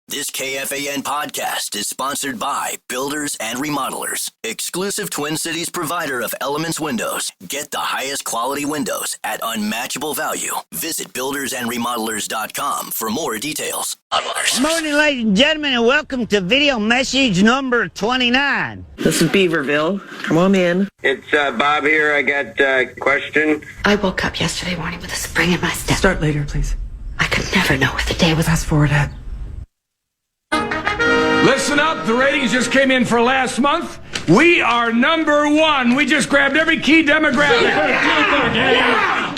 This KFAN podcast is sponsored by Builders and Remodelers, exclusive Twin Cities provider of Elements Windows. Get the highest quality windows at unmatchable value. Visit buildersandremodelers.com for more details. Good morning, ladies and gentlemen, and welcome to video message number 29. This is Beaverville. Come on in. It's Bob here. I got a question. I woke up yesterday morning with a spring in my step. Start later, please. I could never know what the day was. Fast forward ahead. Listen up, the ratings just came in for last month. We are number one. We just grabbed every key demographic.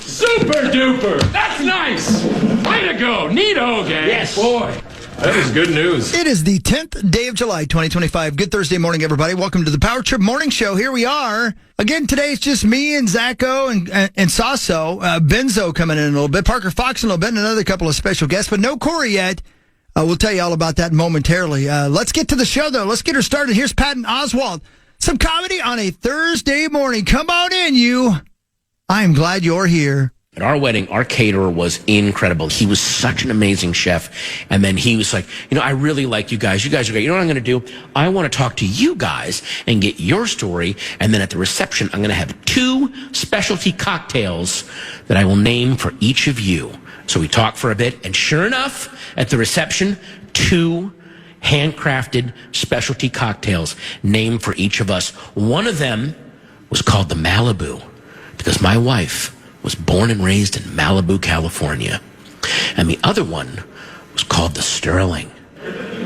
Super duper. That's nice. Way to go. Neato, gang. Yes. Boy, that is good news. It is the 10th day of July, 2025. Good Thursday morning, everybody. Welcome to the Power Trip Morning Show. Here we are. Again, today it's just me and Zacho and Sasso. Benzo coming in a little bit. Parker Fox in a little bit, and another couple of special guests, but no Corey yet. We'll tell you all about that momentarily. Let's get to the show, though. Let's get her started. Here's Patton Oswalt. Some comedy on a Thursday morning. Come on in, you. I'm glad you're here. At our wedding, our caterer was incredible. He was such an amazing chef. And then he was like, I really like you guys. You guys are great. You know what I'm going to do? I want to talk to you guys and get your story. And then at the reception, I'm going to have 2 specialty cocktails that I will name for each of you. So we talked for a bit, and sure enough, at the reception, 2 handcrafted specialty cocktails named for each of us. One of them was called the Malibu, because my wife was born and raised in Malibu, California. And the other one was called the Sterling,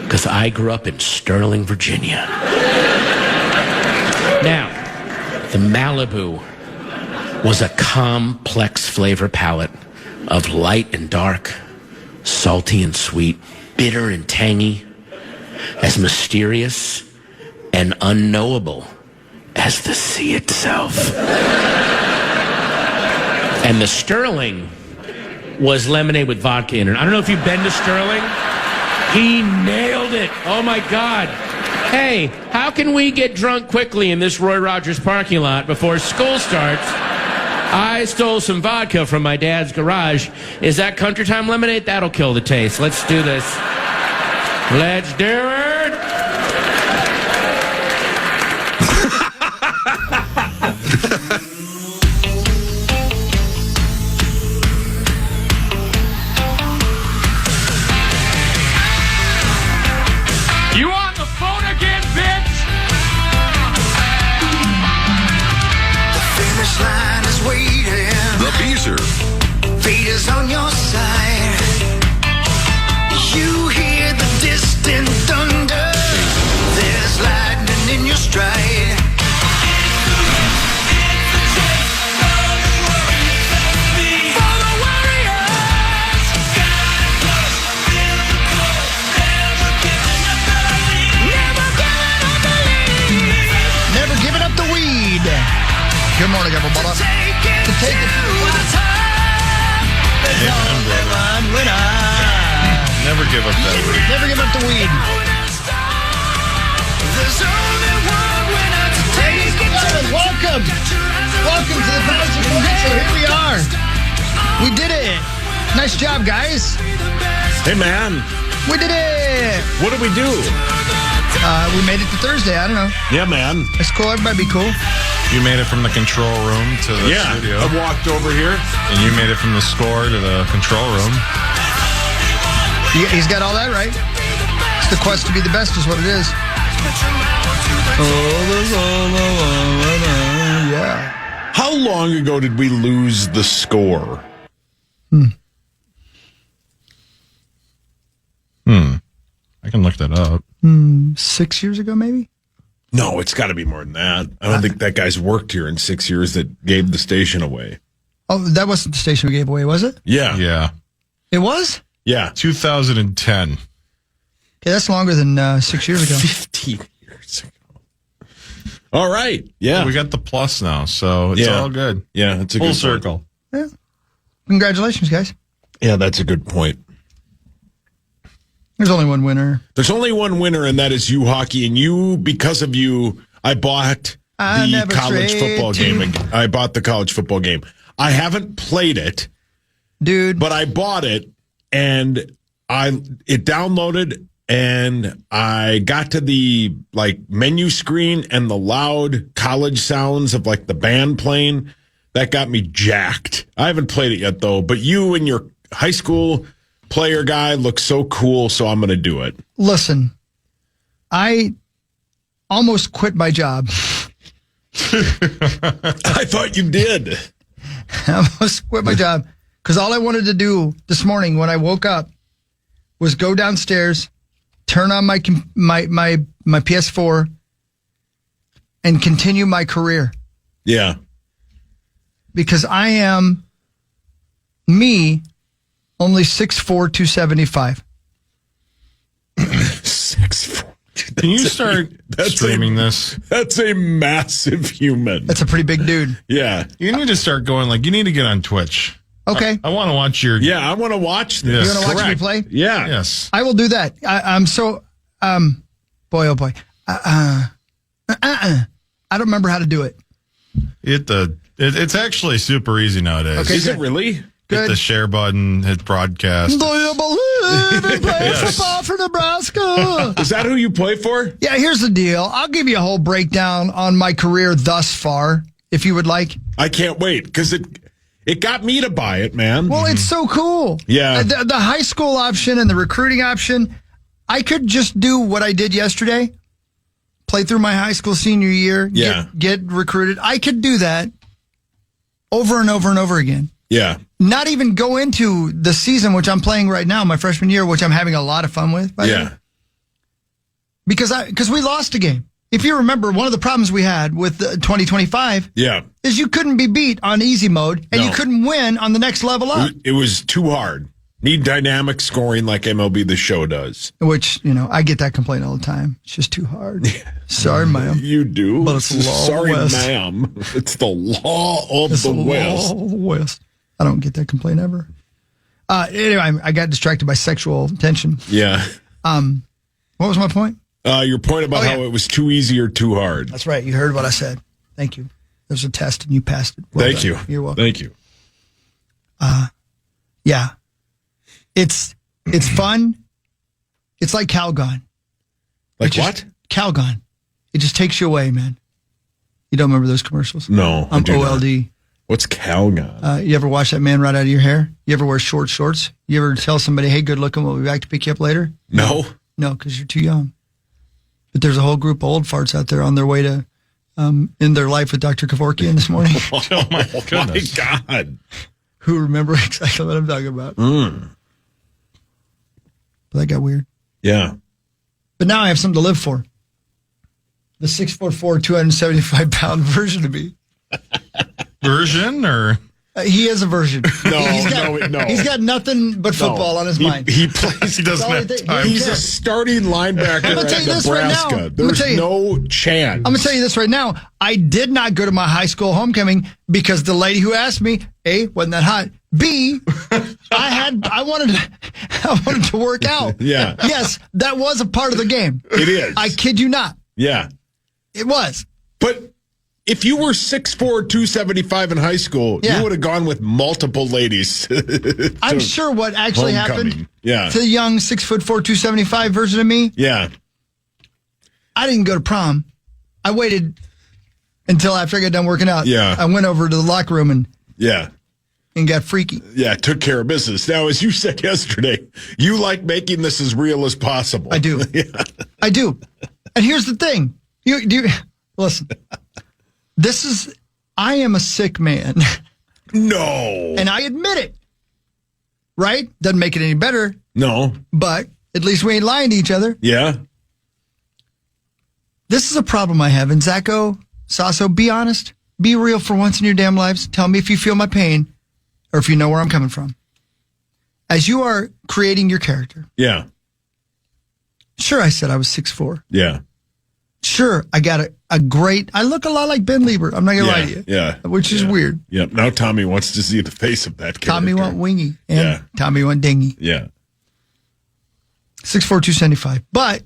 because I grew up in Sterling, Virginia. Now, the Malibu was a complex flavor palette of light and dark, salty and sweet, bitter and tangy, as mysterious and unknowable as the sea itself. And the Sterling was lemonade with vodka in it. I don't know if you've been to Sterling. He nailed it. Oh, my God. Hey, how can we get drunk quickly in this Roy Rogers parking lot before school starts? I stole some vodka from my dad's garage. Is that Country Time lemonade? That'll kill the taste. Let's do this. Let's do it. You on the phone again, bitch? The finish line is waiting. The Beezer. Fate is on your side. You hear the distant thunder. There's lightning in your stride. For the warriors. Never giving up the weed. Good morning, everybody. To take it to the top. There's only one winner. Never give up that weed. Never give up the weed. There's only one winner to take it to the Welcome. Welcome to the Power Trip Morning Show. Here we are. We did it. Nice job, guys. Hey, man. We did it. What did we do? We made it to Thursday. I don't know. Yeah, man. It's cool. Everybody be cool. You made it from the control room to the studio. I walked over here. And you made it from the score to the control room. He's got all that right. It's the quest to be the best is what it is. Yeah. How long ago did we lose the score? I can look that up. 6 years ago, maybe? No, it's got to be more than that. I don't think that guy's worked here in 6 years that gave the station away. Oh, that wasn't the station we gave away, was it? Yeah. Yeah. It was? Yeah. 2010. Okay, that's longer than 6 years ago. 15 years ago. All right. Yeah. We got the plus now, so it's all good. Yeah, it's a full good circle. Yeah. Congratulations, guys. Yeah, that's a good point. There's only one winner. There's only one winner, and that is you, Hawkey. And you, because of you, I bought the college football game. I bought the college football game. I haven't played it, dude, but I bought it, and it downloaded, and I got to the menu screen and the loud college sounds of the band playing. That got me jacked. I haven't played it yet though, but you and your high school player guy look so cool, so I'm going to do it. Listen, I almost quit my job. I thought you did. I almost quit my job because all I wanted to do this morning when I woke up was go downstairs, turn on my PS4, and continue my career. Yeah. Because I am only 6'4", 275. 6'4". Can you start streaming this? That's a massive human. That's a pretty big dude. Yeah. You need to start going, you need to get on Twitch. Okay. I want to watch your... Yeah, I want to watch this. You want to watch me play? Yeah. Yes. I will do that. I'm so... boy, oh boy. I don't remember how to do it. It's actually super easy nowadays. Okay, Is it really? Hit the share button, hit broadcast. Do you believe in playing football for Nebraska? Is that who you play for? Yeah, here's the deal. I'll give you a whole breakdown on my career thus far, if you would like. I can't wait, because it got me to buy it, man. Well, it's so cool. Yeah. The high school option and the recruiting option, I could just do what I did yesterday, play through my high school senior year, get recruited. I could do that over and over and over again. Yeah. Not even go into the season, which I'm playing right now, my freshman year, which I'm having a lot of fun with. By the way. Because we lost a game. If you remember, one of the problems we had with 2025 is you couldn't be beat on easy mode, and you couldn't win on the next level up. It was too hard. Need dynamic scoring like MLB The Show does. Which, I get that complaint all the time. It's just too hard. Sorry, ma'am. You do? But it's the law Sorry, of the West. ma'am. It's the law of the West. Law of the West. I don't get that complaint ever. Anyway, I got distracted by sexual tension. Yeah. What was my point? Your point about how it was too easy or too hard. That's right. You heard what I said. Thank you. There's a test and you passed it. Well Thank done. you. You're welcome. Thank you. Yeah. It's fun. It's like Calgon. Like what? Calgon. It just takes you away, man. You don't remember those commercials? No. I'm OLD. Not. What's Calgon? You ever wash that man right out of your hair? You ever wear short shorts? You ever tell somebody, hey, good looking, we'll be back to pick you up later? No. No, because you're too young. But there's a whole group of old farts out there on their way to end their life with Dr. Kevorkian this morning. Oh, my goodness. My God. Who remember exactly what I'm talking about. But that got weird. Yeah. But now I have something to live for. The 6'4", 275-pound version of me. Version or? He is a version. No. He's got nothing but football on his mind. He plays. He doesn't have time. He's a starting linebacker at Nebraska. There's no chance. I'm going to tell you this right now. I did not go to my high school homecoming because the lady who asked me, A, wasn't that hot. B, I wanted to work out. Yeah. Yes, that was a part of the game. It is. I kid you not. Yeah. It was. But if you were 6'4", 275 in high school, you would have gone with multiple ladies. I'm sure what actually happened to the young 6'4", 275 version of me. Yeah. I didn't go to prom. I waited until after I got done working out. Yeah. I went over to the locker room and got freaky. Yeah, took care of business. Now, as you said yesterday, you like making this as real as possible. I do. I do. And here's the thing. Listen. I am a sick man. No. And I admit it. Right? Doesn't make it any better. No. But at least we ain't lying to each other. Yeah. This is a problem I have. And Zacho, Sasso, be honest. Be real for once in your damn lives. Tell me if you feel my pain or if you know where I'm coming from. As you are creating your character. Yeah. Sure, I said I was 6'4". Yeah. Sure, I got a great... I look a lot like Ben Lieber. I'm not going to lie to you. Yeah. Which is weird. Yeah. Now Tommy wants to see the face of that character. Tommy want wingy. And Tommy want dingy. Yeah. 6'4", 275. But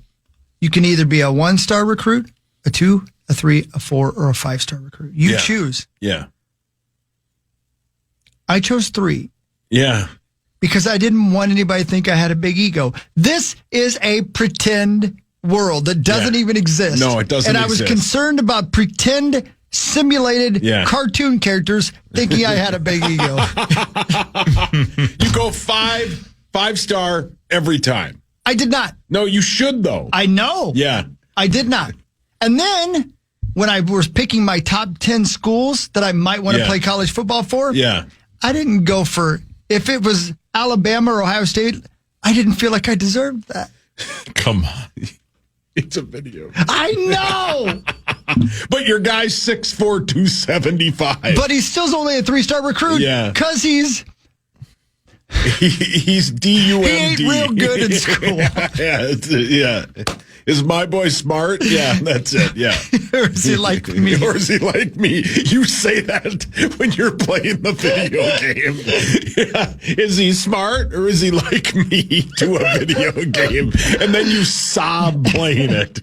you can either be a 1-star recruit, a 2, a 3, a 4, or a 5-star recruit. You choose. Yeah. I chose 3. Yeah. because I didn't want anybody to think I had a big ego. This is a pretend world that doesn't even exist. No, it doesn't exist. And I was concerned about pretend simulated cartoon characters thinking I had a big ego. You go five-star every time. I did not. No, you should, though. I know. Yeah. I did not. And then when I was picking my top 10 schools that I might want to play college football for, I didn't go for, if it was Alabama or Ohio State, I didn't feel like I deserved that. Come on. It's a video. I know. But your guy's 6'4", 275. But he's still only a 3-star recruit. Yeah. Because he's DUMD. He ain't real good in school. Yeah. Is my boy smart? Yeah, that's it. Yeah. Or is he like me? Or is he like me? You say that when you're playing the video game. Yeah. Is he smart or is he like me to a video game? And then you sob playing it.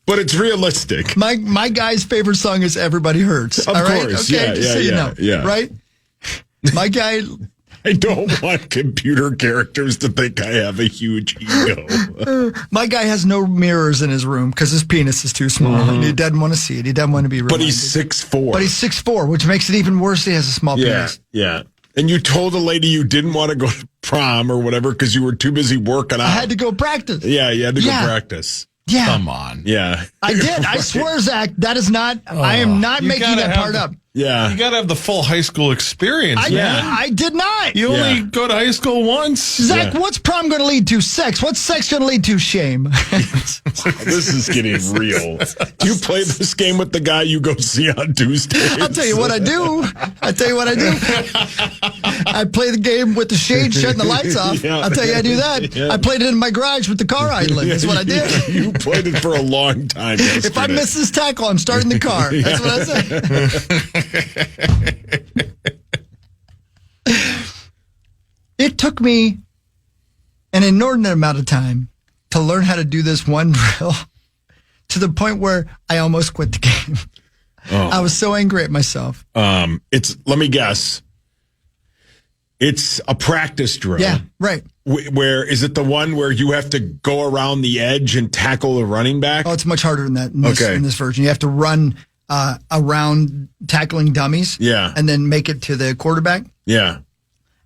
But it's realistic. My guy's favorite song is Everybody Hurts. Of course. Okay, Yeah, just so you know. Yeah. Right? My guy... I don't want computer characters to think I have a huge ego. My guy has no mirrors in his room because his penis is too small and he doesn't want to see it. He doesn't want to be reminded. But he's 6'4". But he's 6'4", which makes it even worse. He has a small penis. Yeah. And you told a lady you didn't want to go to prom or whatever because you were too busy working out. I had to go practice. Yeah, you had to go practice. Yeah. Come on. Yeah. I did. I swear, Zach, that is not, I am not making that part up. Yeah. You got to have the full high school experience. I did not. You only go to high school once. Zach, what's prom going to lead to? Sex. What's sex going to lead to? Shame. This is getting real. Do you play this game with the guy you go see on Tuesdays? I'll tell you what I do. I play the game with the shade shutting the lights off. Yeah. I'll tell you I do that. Yeah. I played it in my garage with the car idling. That's what I did. You played it for a long time yesterday. If I miss this tackle, I'm starting the car. That's what I say. It took me an inordinate amount of time to learn how to do this one drill to the point where I almost quit the game. I was so angry at myself. Let me guess. It's a practice drill. Yeah, right. Where is it the one where you have to go around the edge and tackle the running back? Oh, it's much harder than that in this version. You have to run around tackling dummies. Yeah. And then make it to the quarterback. Yeah.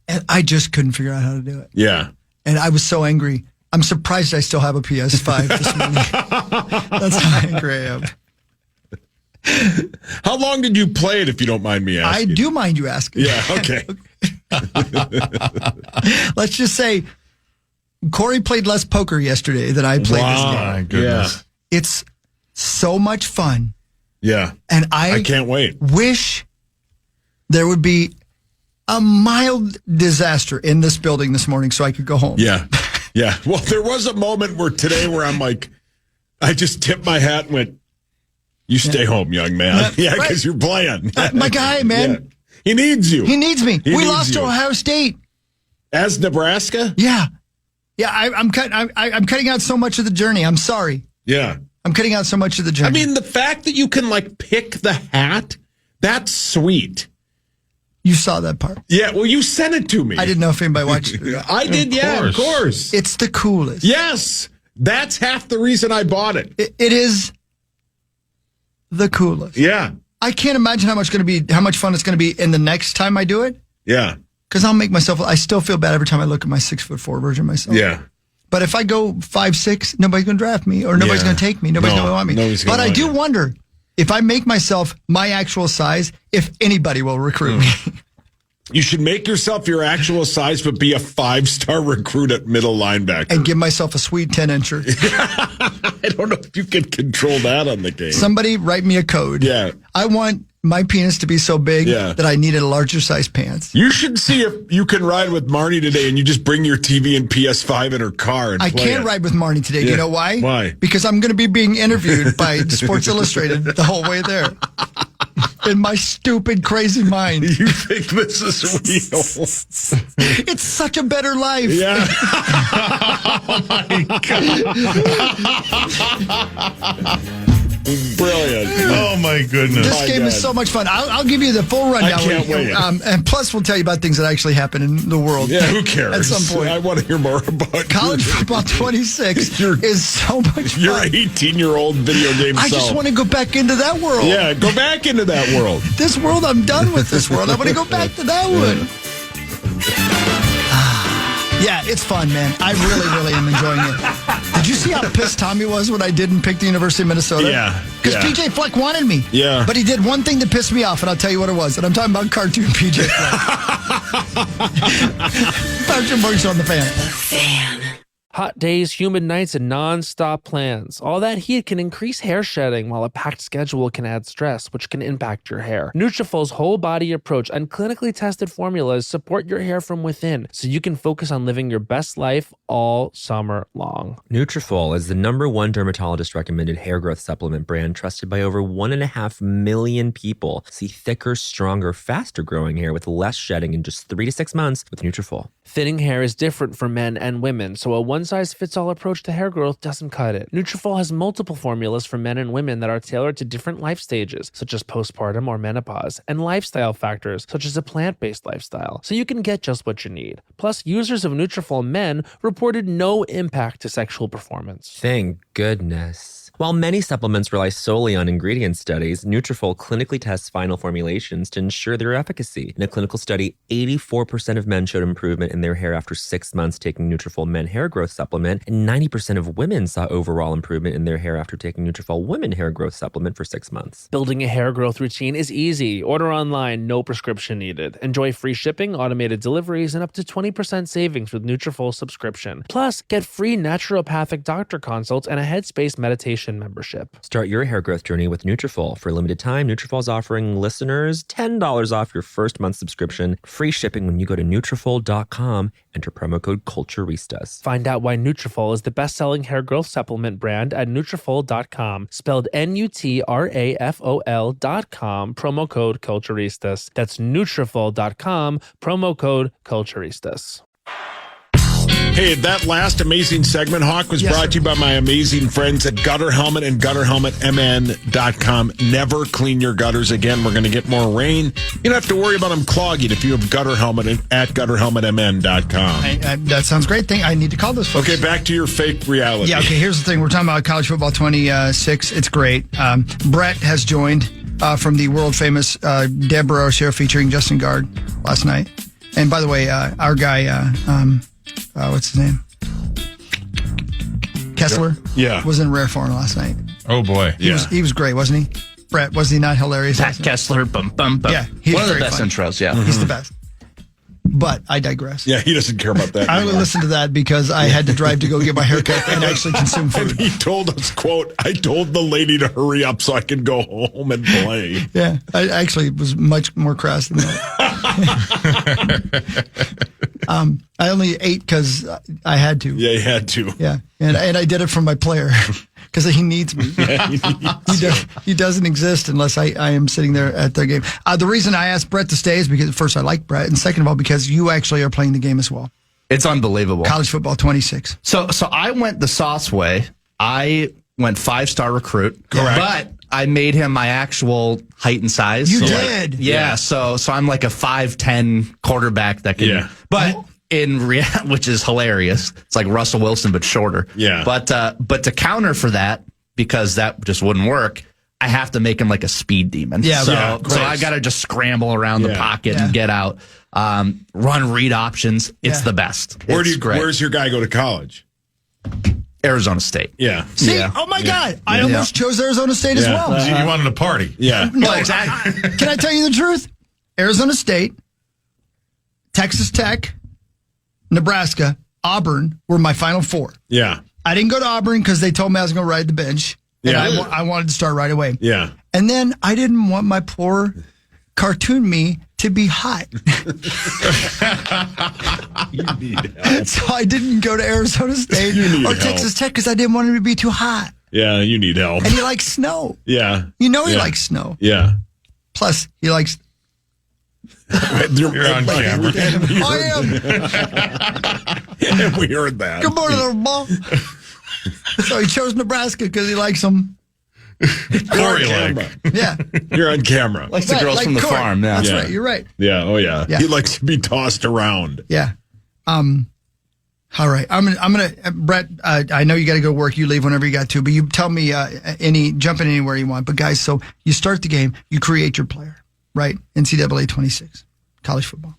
And I just couldn't figure out how to do it. Yeah. And I was so angry. I'm surprised I still have a PS5 this morning. That's how angry I am. How long did you play it, if you don't mind me asking? I do mind you asking. Yeah, okay. Let's just say Corey played less poker yesterday than I played this game. My goodness. Yeah. It's so much fun. Yeah. And I can't wait. Wish there would be a mild disaster in this building this morning so I could go home. Yeah. Yeah. Well, there was a moment where I'm like, I just tipped my hat and went, you stay home, young man. Yeah, because you're playing. My guy, man. Yeah. He needs you. He needs me. We lost you. to Ohio State. As Nebraska? Yeah. Yeah, I'm cutting out so much of the journey. I'm sorry. Yeah. I'm cutting out so much of the journey. I mean, the fact that you can, pick the hat, that's sweet. You saw that part. Yeah, well, you sent it to me. I didn't know if anybody watched it. I did, of course. It's the coolest. Yes. That's half the reason I bought it. It is the coolest. Yeah. I can't imagine how much fun it's going to be in the next time I do it. Yeah. Because I'll make myself, I still feel bad every time I look at my 6'4" version of myself. Yeah. But if I go 5'6", nobody's going to draft me or nobody's going to take me. Nobody's going to want me. But I do wonder if I make myself my actual size, if anybody will recruit me. You should make yourself your actual size, but be a 5-star recruit at middle linebacker. And give myself a sweet 10-incher. I don't know if you can control that on the game. Somebody write me a code. Yeah. I want my penis to be so big that I needed a larger size pants. You should see if you can ride with Marnie today and you just bring your TV and PS5 in her car and I play can't ride with Marnie today. Do you know why? Why? Because I'm going to be being interviewed by Sports Illustrated the whole way there. In my stupid, crazy mind. You think this is real? It's such a better life. Yeah. Oh, my God. Brilliant. Oh, my goodness. This game is so much fun. I'll give you the full rundown. I can't wait. And plus, we'll tell you about things that actually happen in the world. Yeah, who cares? At some point. I want to hear more about College Football 26 is so much fun. Your 18-year-old video game I just want to go back into that world. Yeah, go back into that world. This world, I'm done with this world. I want to go back to that one. Yeah, it's fun, man. I really, really am enjoying it. Did you see how pissed Tommy was when I didn't pick the University of Minnesota? Yeah. Because PJ Fleck wanted me. Yeah. But he did one thing that pissed me off, and I'll tell you what it was. And I'm talking about cartoon PJ Fleck. Dr. Morris on the Fan. Hot days, humid nights, and non-stop plans. All that heat can increase hair shedding, while a packed schedule can add stress, which can impact your hair. Nutrafol's whole body approach and clinically tested formulas support your hair from within, so you can focus on living your best life all summer long. Nutrafol is the #1 dermatologist-recommended hair growth supplement brand trusted by over 1.5 million people. See thicker, stronger, faster-growing hair with less shedding in just 3 to 6 months with Nutrafol. Thinning hair is different for men and women, so a one-size-fits-all approach to hair growth doesn't cut it. Nutrafol has multiple formulas for men and women that are tailored to different life stages, such as postpartum or menopause, and lifestyle factors, such as a plant-based lifestyle, so you can get just what you need. Plus, users of Nutrafol men reported no impact to sexual performance. Thank goodness. While many supplements rely solely on ingredient studies, Nutrafol clinically tests final formulations to ensure their efficacy. In a clinical study, 84% of men showed improvement in their hair after 6 months taking Nutrafol Men Hair Growth Supplement, and 90% of women saw overall improvement in their hair after taking Nutrafol Women Hair Growth Supplement for 6 months. Building a hair growth routine is easy. Order online, no prescription needed. Enjoy free shipping, automated deliveries, and up to 20% savings with Nutrafol subscription. Plus, get free naturopathic doctor consults and a Headspace meditation membership. Start your hair growth journey with Nutrafol. For a limited time, Nutrafol is offering listeners $10 off your first month subscription. Free shipping when you go to Nutrafol.com. Enter promo code CULTURISTAS. Find out why Nutrafol is the best-selling hair growth supplement brand at Nutrafol.com. Spelled Nutrafol.com. Promo code CULTURISTAS. That's Nutrafol.com. Promo code CULTURISTAS. Hey, that last amazing segment, Hawk, was brought to you by my amazing friends at Gutter Helmet and GutterHelmetMN.com. Never clean your gutters again. We're going to get more rain. You don't have to worry about them clogging if you have Gutter Helmet at GutterHelmetMN.com. That sounds great. I need to call those folks. Okay, back to your fake reality. Yeah, okay, here's the thing. We're talking about College Football 26. It's great. Brett has joined from the world-famous Deborah show featuring Justin Gard last night. And by the way, our guy... what's his name? Kessler. Yeah. Was in rare form last night. Oh, boy. He was great, wasn't he? Brett, was he not hilarious? Pat Kessler, bum, bum, bum. Yeah. One of the best intros, yeah. He's the best. But I digress. Yeah, he doesn't care about that. I only listened to that because I had to drive to go get my haircut and actually consume food. And he told us, quote, I told the lady to hurry up so I could go home and play. Yeah, I actually was much more crass than that. I only ate because I had to. Yeah, you had to. Yeah, and I did it for my player because he needs me. Yeah, he doesn't exist unless I am sitting there at their game. The reason I asked Brett to stay is because, first, I like Brett, and second of all, because you actually are playing the game as well. It's unbelievable. College Football 26. So I went the Sauce way. I went 5-star recruit. Correct. But I made him my actual height and size. You so did? Yeah. So I'm like a 5'10" quarterback that can. Yeah. But in reality, which is hilarious. It's like Russell Wilson but shorter. Yeah. But to counter for that, because that just wouldn't work, I have to make him like a speed demon. Yeah. So I got to just scramble around the pocket and get out. Run read options. It's the best. Where's your guy go to college? Arizona State. Yeah. See? Yeah. Oh, my God. I almost chose Arizona State as well. You wanted to party. Yeah. No, exactly. Can I tell you the truth? Arizona State, Texas Tech, Nebraska, Auburn were my final four. Yeah. I didn't go to Auburn because they told me I was going to ride the bench. And I wanted to start right away. Yeah. And then I didn't want my poor cartoon me to be hot. You need help. So I didn't go to Arizona State or Texas Tech because I didn't want him to be too hot. Yeah, you need help. And he likes snow. Yeah. You know he likes snow. Yeah. Plus, he likes... You're on camera. I am. And we heard that. Good morning, little ball. So he chose Nebraska because he likes them. Corey like. Yeah. You're on camera. Like the girls from the Corey. farm. Yeah. That's right. You're right. Yeah. Oh, yeah. Yeah. He likes to be tossed around. Yeah. All right. I'm gonna Brett, I know you got to go work. You leave whenever you got to, but you tell me jump in anywhere you want. But guys, so you start the game, you create your player, right? NCAA 26, college football.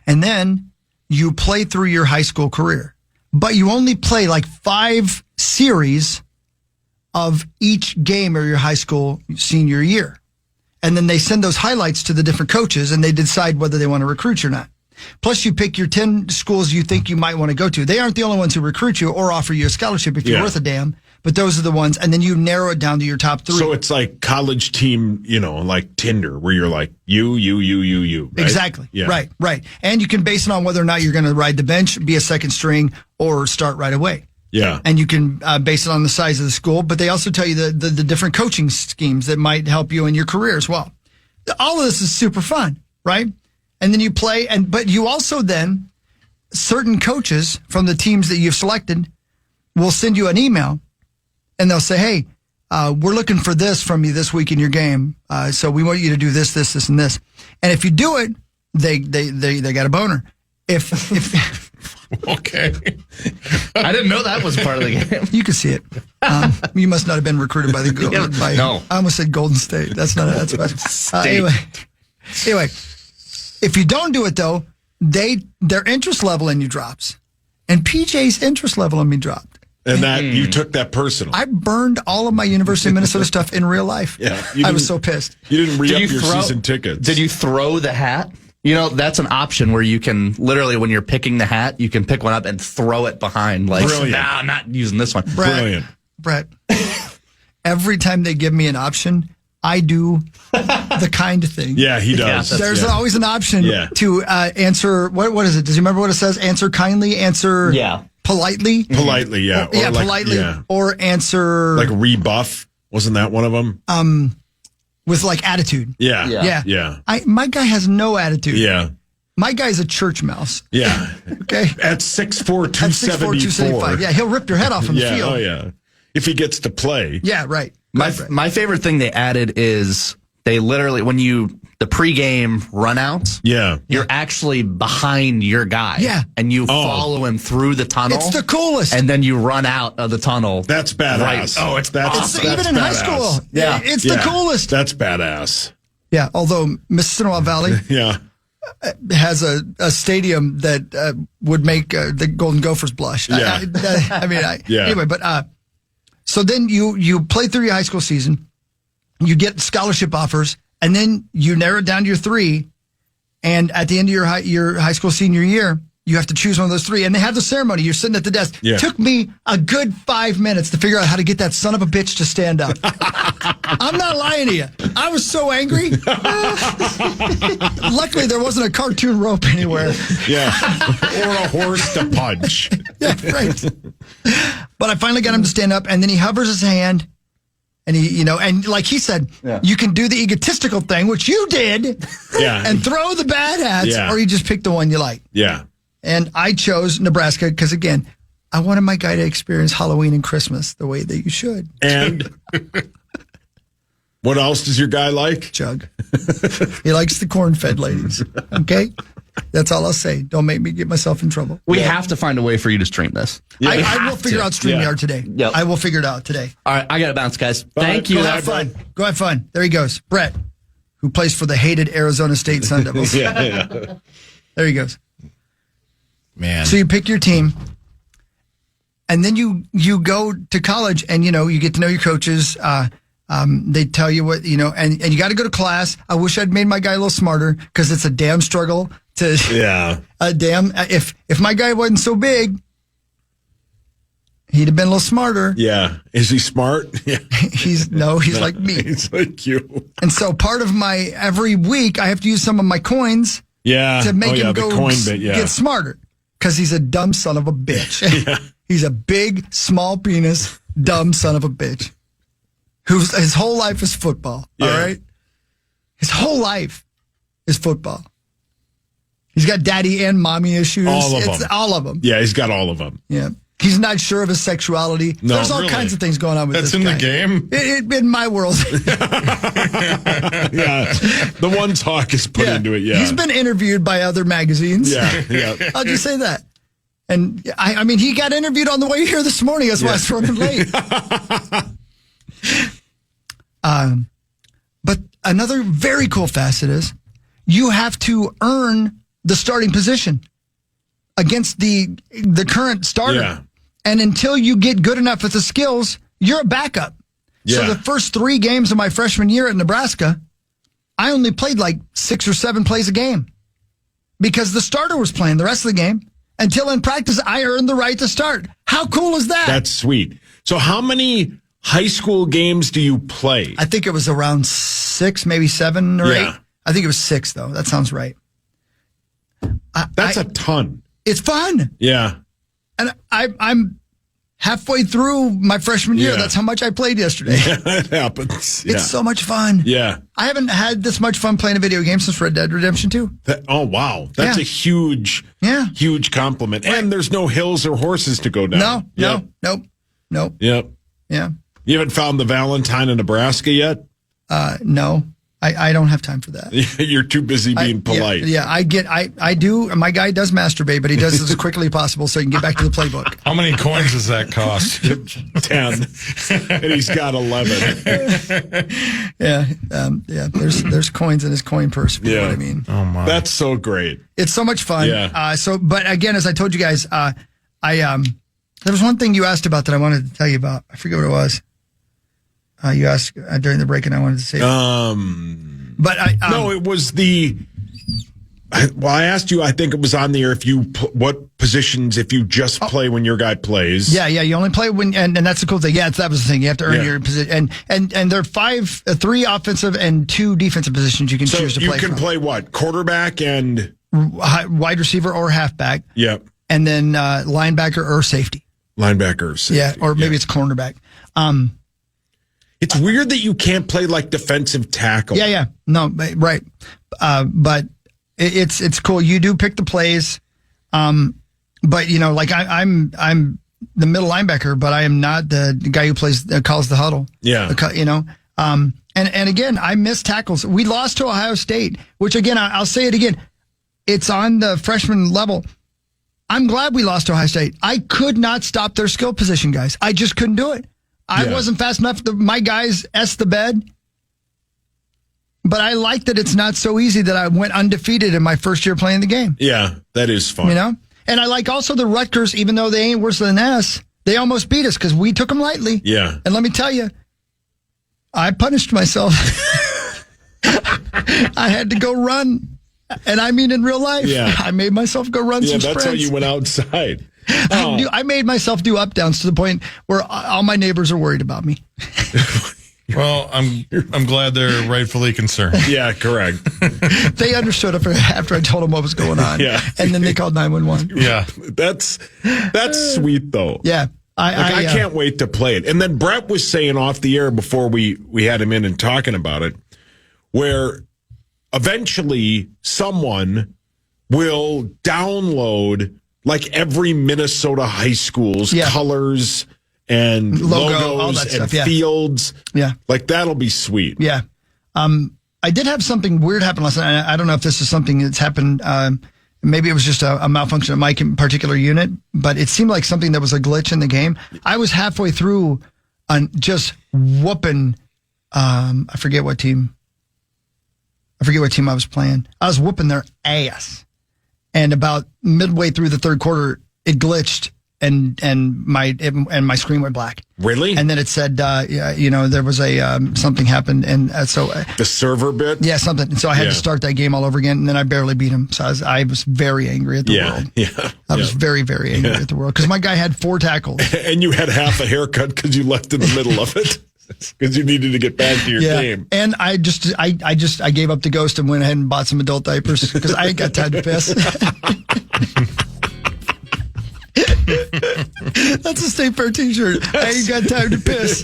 And then you play through your high school career, but you only play like 5 series of each game of your high school senior year. And then they send those highlights to the different coaches and they decide whether they want to recruit you or not. Plus, you pick your 10 schools you think you might want to go to. They aren't the only ones who recruit you or offer you a scholarship if you're worth a damn, but those are the ones. And then you narrow it down to your top 3. So it's like college team, like Tinder, where you're like, you. Right? Exactly. Yeah. Right. And you can base it on whether or not you're going to ride the bench, be a second string, or start right away. Yeah. And you can base it on the size of the school, but they also tell you the different coaching schemes that might help you in your career as well. All of this is super fun, right? And then you play, but you also then, certain coaches from the teams that you've selected will send you an email and they'll say, hey, we're looking for this from you this week in your game. So we want you to do this, and this. And if you do it, they got a boner. If okay. I didn't know that was part of the game. You can see it. You must not have been recruited by the No. I almost said Golden State. That's bad. Anyway, if you don't do it though, their interest level in you drops, and PJ's interest level in me dropped. And that you took that personal. I burned all of my University of Minnesota stuff in real life. Yeah, I was so pissed. You didn't re-up your season tickets. Did you throw the hat? That's an option where you can literally, when you're picking the hat, you can pick one up and throw it behind. Like, Brilliant. nah, I'm not using this one. Brilliant. Brett, every time they give me an option, I do the kind thing. Yeah, he does. Yeah, There's always an option to answer. What is it? Does he remember what it says? Answer kindly, answer politely. Politely, yeah. Or politely. Or answer. Like rebuff. Wasn't that one of them? With like attitude. Yeah. My guy has no attitude. Yeah. My guy's a church mouse. Yeah. Okay. At 6'4", 274. Yeah, he'll rip your head off in the field. Oh, yeah. If he gets to play. Yeah, right. My favorite thing they added is they literally, the pregame runouts, you're actually behind your guy. Yeah. And you follow him through the tunnel. It's the coolest. And then you run out of the tunnel. That's badass. Right. Oh, it's awesome. Even in high school. Yeah. It's the coolest. That's badass. Yeah, although Mississinawa Valley has a stadium that would make the Golden Gophers blush. Yeah. Anyway, but so then you play through your high school season, you get scholarship offers, and then you narrow it down to your 3. And at the end of your high school senior year, you have to choose one of those 3. And they have the ceremony. You're sitting at the desk. Yeah. Took me a good 5 minutes to figure out how to get that son of a bitch to stand up. I'm not lying to you. I was so angry. Luckily, there wasn't a cartoon rope anywhere. Yeah. Or a horse to punch. Yeah, right. But I finally got him to stand up, and then he hovers his hand, and and like he said, you can do the egotistical thing, which you did, and throw the bad hats, or you just pick the one you like. Yeah. And I chose Nebraska because, again, I wanted my guy to experience Halloween and Christmas the way that you should. And what else does your guy like? Chug. He likes the corn-fed ladies. Okay? That's all I'll say. Don't make me get myself in trouble. We have to find a way for you to stream this. I will figure out StreamYard today. Yep. I will figure it out today. All right, I got to bounce, guys. Thank you. Go have fun. Go have fun. There he goes. Brett, who plays for the hated Arizona State Sun Devils. Yeah. There he goes. Man. So you pick your team, and then you go to college, and you get to know your coaches. They tell you what and you got to go to class. I wish I'd made my guy a little smarter because it's a damn struggle to. Yeah. If my guy wasn't so big, he'd have been a little smarter. Yeah. Is he smart? Yeah. He's like me. He's like you. And so part of my every week I have to use some of my coins. Yeah. To make him go the coin bit, get smarter. Because he's a dumb son of a bitch. Yeah. He's a big, small penis, dumb son of a bitch. His whole life is football. Yeah. All right? His whole life is football. He's got daddy and mommy issues. All of them. All of them. Yeah, he's got all of them. Yeah. He's not sure of his sexuality. No, There's all really? kinds of things going on with That's this in guy. the game? In my world. Yeah. The one talk is put into it, yeah. He's been interviewed by other magazines. Yeah. I'll just say that. And I mean, he got interviewed on the way here this morning. That's why I was running late. But another very cool facet is you have to earn the starting position against the current starter. Yeah. And until you get good enough with the skills, you're a backup. Yeah. So the first 3 games of my freshman year at Nebraska, I only played like 6 or 7 plays a game because the starter was playing the rest of the game. Until in practice, I earned the right to start. How cool is that? That's sweet. So how many high school games do you play? I think it was around 6, maybe 7 or 8. I think it was 6, though. That sounds right. That's a ton. It's fun. Yeah. And I'm halfway through my freshman year. Yeah. That's how much I played yesterday. It happens. Yeah. It's so much fun. Yeah. I haven't had this much fun playing a video game since Red Dead Redemption 2. Oh, wow. That's a huge compliment. And there's no hills or horses to go down. Nope. Yep. Yeah. You haven't found the Valentine in Nebraska yet? No. I don't have time for that. You're too busy being polite. Yeah, I do. My guy does masturbate, but he does it as quickly as possible so he can get back to the playbook. How many coins does that cost? 10. And he's got 11. Yeah. There's coins in his coin purse. You know what I mean? Oh my. That's so great. It's so much fun. Yeah. But again, as I told you guys, there was one thing you asked about that I wanted to tell you about. I forget what it was. You asked during the break, and I wanted to say. But no, it was I asked you. I think it was on the air. What positions if you just play when your guy plays? Yeah. You only play when, and that's the cool thing. Yeah, that was the thing. You have to earn your position, and there are 3 offensive and 2 defensive positions you can choose to play. You can play what? Quarterback and wide receiver or halfback. Yep. And then linebacker or safety. Linebacker or safety. Yeah, or maybe it's cornerback. It's weird that you can't play like defensive tackle. Yeah. No, right. But it's cool. You do pick the plays. But like I'm the middle linebacker, but I am not the guy who calls the huddle. Yeah. And again, I missed tackles. We lost to Ohio State, which again, I'll say it again. It's on the freshman level. I'm glad we lost to Ohio State. I could not stop their skill position guys. I just couldn't do it. I wasn't fast enough. My guys S the bed. But I like that it's not so easy that I went undefeated in my first year playing the game. Yeah, that is fun. And I like also the Rutgers, even though they ain't worse than us, they almost beat us because we took them lightly. Yeah. And let me tell you, I punished myself. I had to go run. And I mean in real life. Yeah. I made myself go run some sprints. That's how you went outside. I made myself do up downs to the point where all my neighbors are worried about me. Well, I'm glad they're rightfully concerned. Yeah, correct. They understood after I told them what was going on. Yeah. And then they called 911. Yeah. That's sweet though. Yeah. I can't wait to play it. And then Brett was saying off the air before we had him in and talking about it, where eventually someone will download like every Minnesota high school's colors and logos and fields. Yeah. Like that'll be sweet. Yeah. I did have something weird happen last night. I don't know if this is something that's happened. Maybe it was just a malfunction of my particular unit, but it seemed like something that was a glitch in the game. I was halfway through on just whooping, I forget what team I was playing. I was whooping their ass. And about midway through the third quarter, it glitched and my screen went black. Really? And then it said, there was something happened, and so the server bit. Yeah, something. And so I had to start that game all over again, and then I barely beat him. So I was very angry at the world. Yeah, I was very, very angry at the world because my guy had 4 tackles, and you had half a haircut because you left in the middle of it. Because you needed to get back to your game. And I gave up the ghost and went ahead and bought some adult diapers because I ain't got time to piss. That's a State Fair t-shirt. I ain't got time to piss.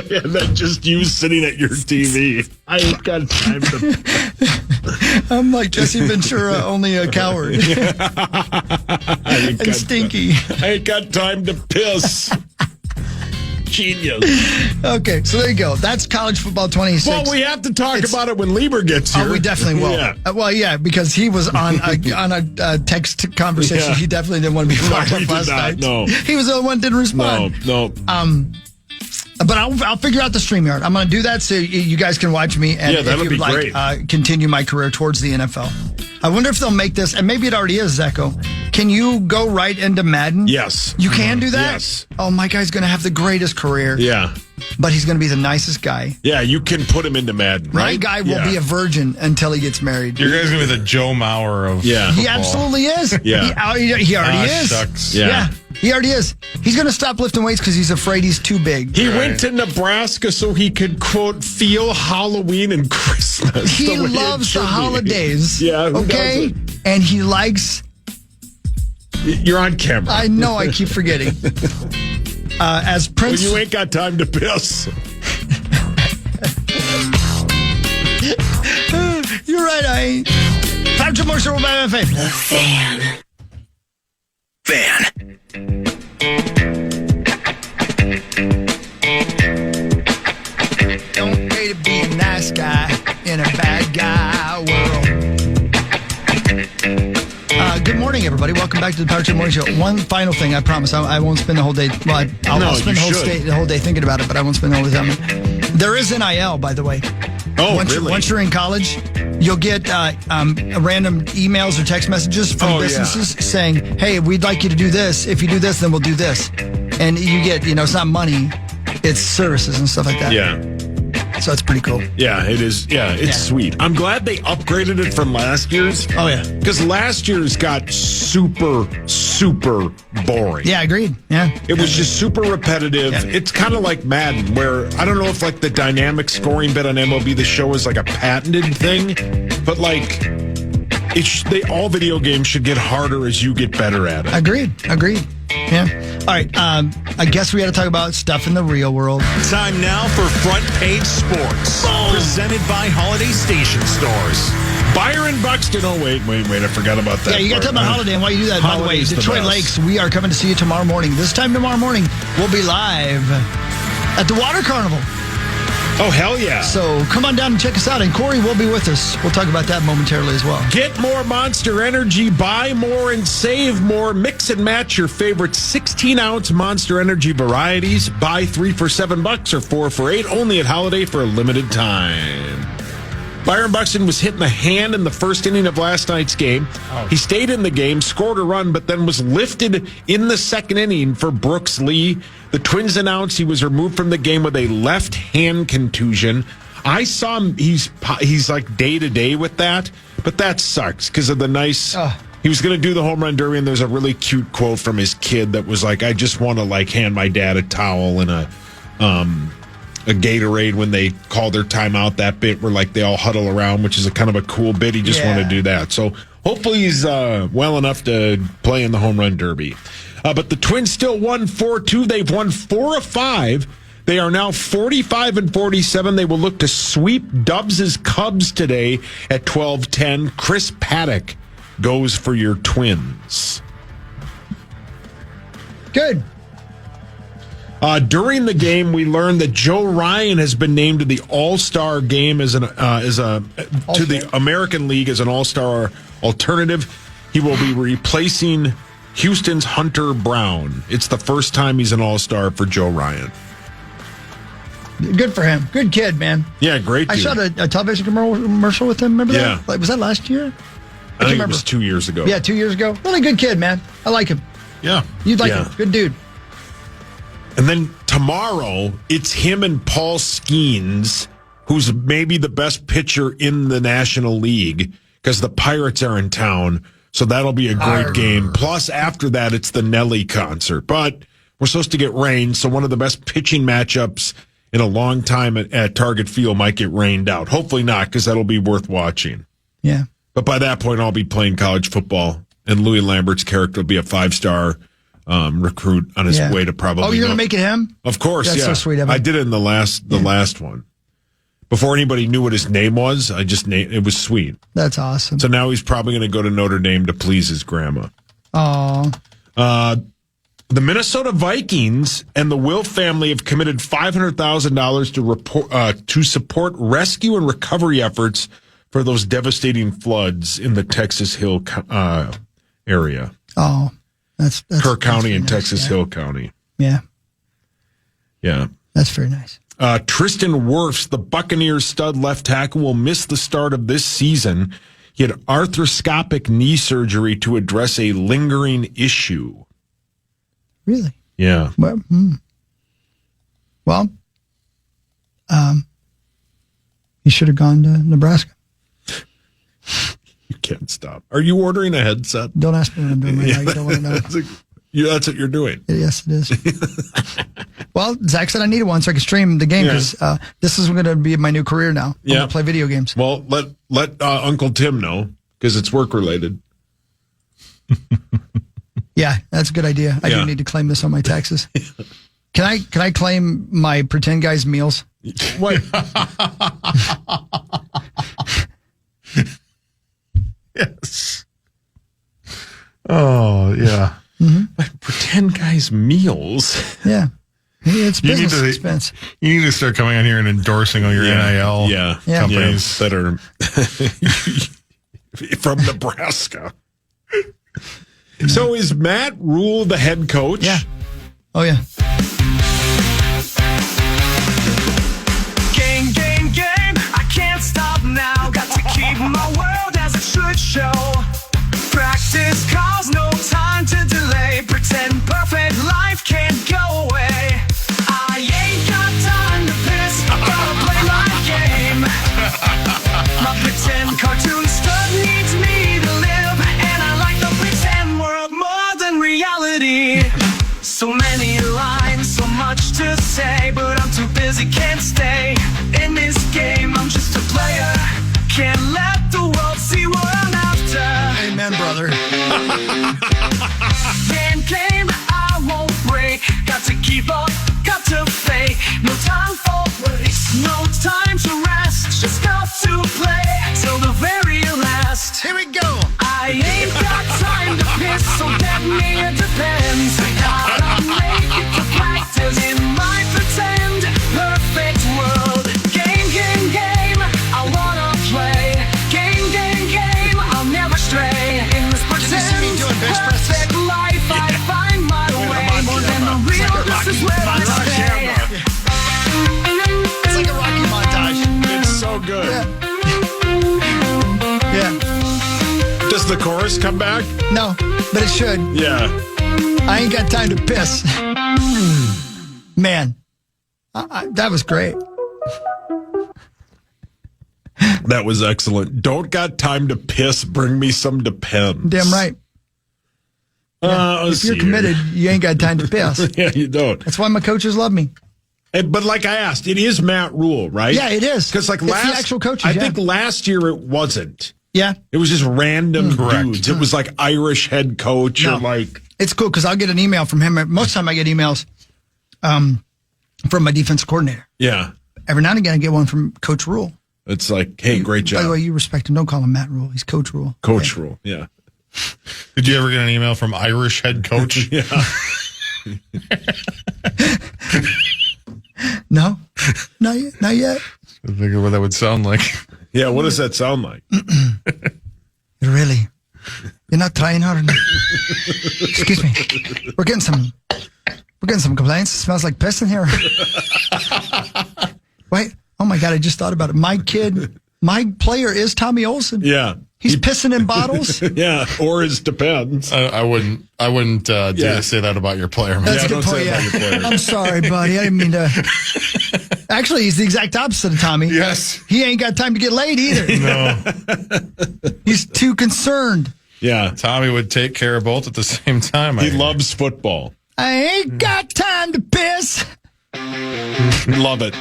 Yeah, that's just you sitting at your TV. I ain't got time to. I'm like Jesse Ventura, only a coward. And stinky. I ain't got time to piss. Genius. Okay, so there you go. That's college football 26. Well, we have to talk about it when Lieber gets here. Oh, we definitely will. Yeah. Well, yeah, because he was on a text conversation. Yeah. He definitely didn't want to be part No, of he last did not, night. no. He was the one that didn't respond. No. But I'll figure out the StreamYard. I'm going to do that so you guys can watch me and that'll if you'd be like continue my career towards the NFL. I wonder if they'll make this, and maybe it already is, Zacho. Can you go right into Madden? Yes. You can do that? Yes. Oh, my guy's going to have the greatest career. Yeah. But he's going to be the nicest guy. Yeah, you can put him into Madden, right? My guy will be a virgin until he gets married. Your guy's going to be the Joe Mauer of He football. absolutely is. Yeah. He already is. Shucks. Yeah. He already is. He's going to stop lifting weights because he's afraid he's too big. He went to Nebraska so he could, quote, feel Halloween and Christmas. He loves the holidays. Yeah. Who okay? doesn't? And he likes... You're on camera. I know, I keep forgetting. As Prince... Well, you ain't got time to piss. You're right, I ain't. Patrick Morse, by FA. The Fan. Don't pay to be a nice guy in a bad guy world. Good morning, everybody. Welcome back to the Power Trip Morning Show. One final thing, I promise. I won't spend the whole day. Well, I'll spend the whole day thinking about it, but I won't spend the whole day on it. There is NIL, by the way. Oh, really? Once you're in college, you'll get random emails or text messages from businesses saying, hey, we'd like you to do this. If you do this, then we'll do this. And you get, it's not money, it's services and stuff like that. Yeah. So it's pretty cool. Yeah, it is. Yeah, it's sweet. I'm glad they upgraded it from last year's. Oh, yeah. Because last year's got super, super boring. Yeah, agreed. Yeah. It was just super repetitive. Yeah. It's kind of like Madden, where I don't know if like the dynamic scoring bit on MLB The Show is like a patented thing, but like all video games should get harder as you get better at it. Agreed. Yeah. All right. I guess we got to talk about stuff in the real world. Time now for Front Page Sports. Presented by Holiday Station Stores. Byron Buxton. Oh, wait. I forgot about that. Yeah, you got to talk about Holiday. And while you do that, by the way, Detroit Lakes, we are coming to see you tomorrow morning. This time tomorrow morning, we'll be live at the Water Carnival. Oh, hell yeah. So come on down and check us out. And Corey will be with us. We'll talk about that momentarily as well. Get more Monster Energy, buy more and save more. Mix and match your favorite 16-ounce Monster Energy varieties. Buy 3 for $7 or 4 for $8, only at Holiday for a limited time. Byron Buxton was hit in the hand in the first inning of last night's game. Oh. He stayed in the game, scored a run, but then was lifted in the second inning for Brooks Lee. The Twins announced he was removed from the game with a left hand contusion. I saw him, he's like day-to-day with that, but that sucks because of the nice... He was going to do the home run derby, and there's a really cute quote from his kid that was like, I just want to like hand my dad a towel and a Gatorade when they call their timeout, that bit where like they all huddle around, which is a kind of a cool bit. He just wanted to do that. So hopefully he's well enough to play in the home run derby. But the Twins still won 4-2. They've won 4 of 5. They are now 45-47. They will look to sweep Dubs' Cubs today at 12-10. Chris Paddock goes for your Twins. Good. During the game, we learned that Joe Ryan has been named to the All-Star game to the American League as an All-Star alternative. He will be replacing Houston's Hunter Brown. It's the first time he's an All-Star for Joe Ryan. Good for him. Good kid, man. Yeah, great dude. I shot a television commercial with him. Remember that? Yeah. Like, was that last year? I think it was 2 years ago. Yeah, 2 years ago. Really good kid, man. I like him. Yeah. You'd like him. Good dude. And then tomorrow, it's him and Paul Skeens, who's maybe the best pitcher in the National League, because the Pirates are in town. So that'll be a great game. Plus, after that, it's the Nelly concert. But we're supposed to get rain, so one of the best pitching matchups in a long time at Target Field might get rained out. Hopefully not, because that'll be worth watching. Yeah. But by that point, I'll be playing college football, and Louis Lambert's character will be a 5-star recruit on his way to probably. Oh, you're going to make it him? Of course, That's yeah. so sweet of him. I did it in the last one. Before anybody knew what his name was, I just named it. Was sweet. That's awesome. So now he's probably going to go to Notre Dame to please his grandma. Oh. The Minnesota Vikings and the Will family have committed $500,000 to support rescue and recovery efforts for those devastating floods in the Texas Hill area. Oh, that's Kerr County and nice, Texas Hill County. Yeah. Yeah. That's very nice. Tristan Wirfs, the Buccaneers stud left tackle, will miss the start of this season. He had arthroscopic knee surgery to address a lingering issue. Really? Yeah. Well, he should have gone to Nebraska. You can't stop. Are you ordering a headset? Don't ask me what I'm doing right now. You don't want to know. That's what you're doing. Yes, it is. Well, Zach said I needed one so I could stream the game because this is going to be my new career now. I'm going to play video games. Well, let Uncle Tim know because it's work related. Yeah, that's a good idea. I do need to claim this on my taxes. Can I claim my pretend guy's meals? What? Yes. Oh, yeah. My pretend guy's meals. Yeah. It's business expense. You need to start coming on here and endorsing all your NIL companies that are from Nebraska. So is Matt Rule the head coach? Yeah. Oh, yeah. Game, game, game. I can't stop now. Got to keep my world as it should show. Practice cause no time to delay. Pretend perfect life can't go away. I ain't got time to piss. Gotta play my game. My pretend cartoon stud needs me to live. And I like the pretend world more than reality. So many lines, so much to say, but I'm too busy, can't stay in this game. I'm just a player, can't let the world see what I'm after. Amen, brother. Game, I won't break. Got to keep up, got to fake. No time for breaks, no time to rest. Just got to play till the very last. Here we go. I ain't got time to piss, so get me a depends. Gotta make it to practice in my pretend perfect world. Game, game, game, I wanna play. Game, game, game, I'll never stray. In this pretend perfect life, I find my way. More than the real, this is where I stay. It's like a Rocky montage. It's so good. Yeah. Does the chorus come back? No, but it should. Yeah. I ain't got time to piss. Man, that was great. That was excellent. Don't got time to piss. Bring me some Depends. Damn right. If you're committed, you ain't got time to piss. Yeah, you don't. That's why my coaches love me. But like I asked, it is Matt Rule, right? Yeah, it is. Because like it's the actual coaches. I think last year it wasn't. Yeah. It was just random dudes. It was like Irish head coach or like. It's cool because I'll get an email from him. Most of the time I get emails from my defensive coordinator. Yeah. Every now and again I get one from Coach Rule. It's like, hey, great job. By the way, you respect him. Don't call him Matt Rule. He's Coach Rule. Coach Rule, yeah. Did you ever get an email from Irish head coach? Yeah. No, not yet. Not yet. I figure what that would sound like. Yeah, what does that sound like? Really? You're not trying hard enough. Excuse me. We're getting some complaints. It smells like piss in here. Wait. Oh my God, I just thought about it. My player is Tommy Olsen. Yeah. He's pissing in bottles. Yeah, or it depends. I wouldn't say that about your player. Man. That's a good point. Yeah. I'm sorry, buddy. I didn't mean to. Actually, he's the exact opposite of Tommy. Yes. He ain't got time to get laid either. No. He's too concerned. Yeah. Tommy would take care of both at the same time. He loves football. I ain't got time to piss. Love it.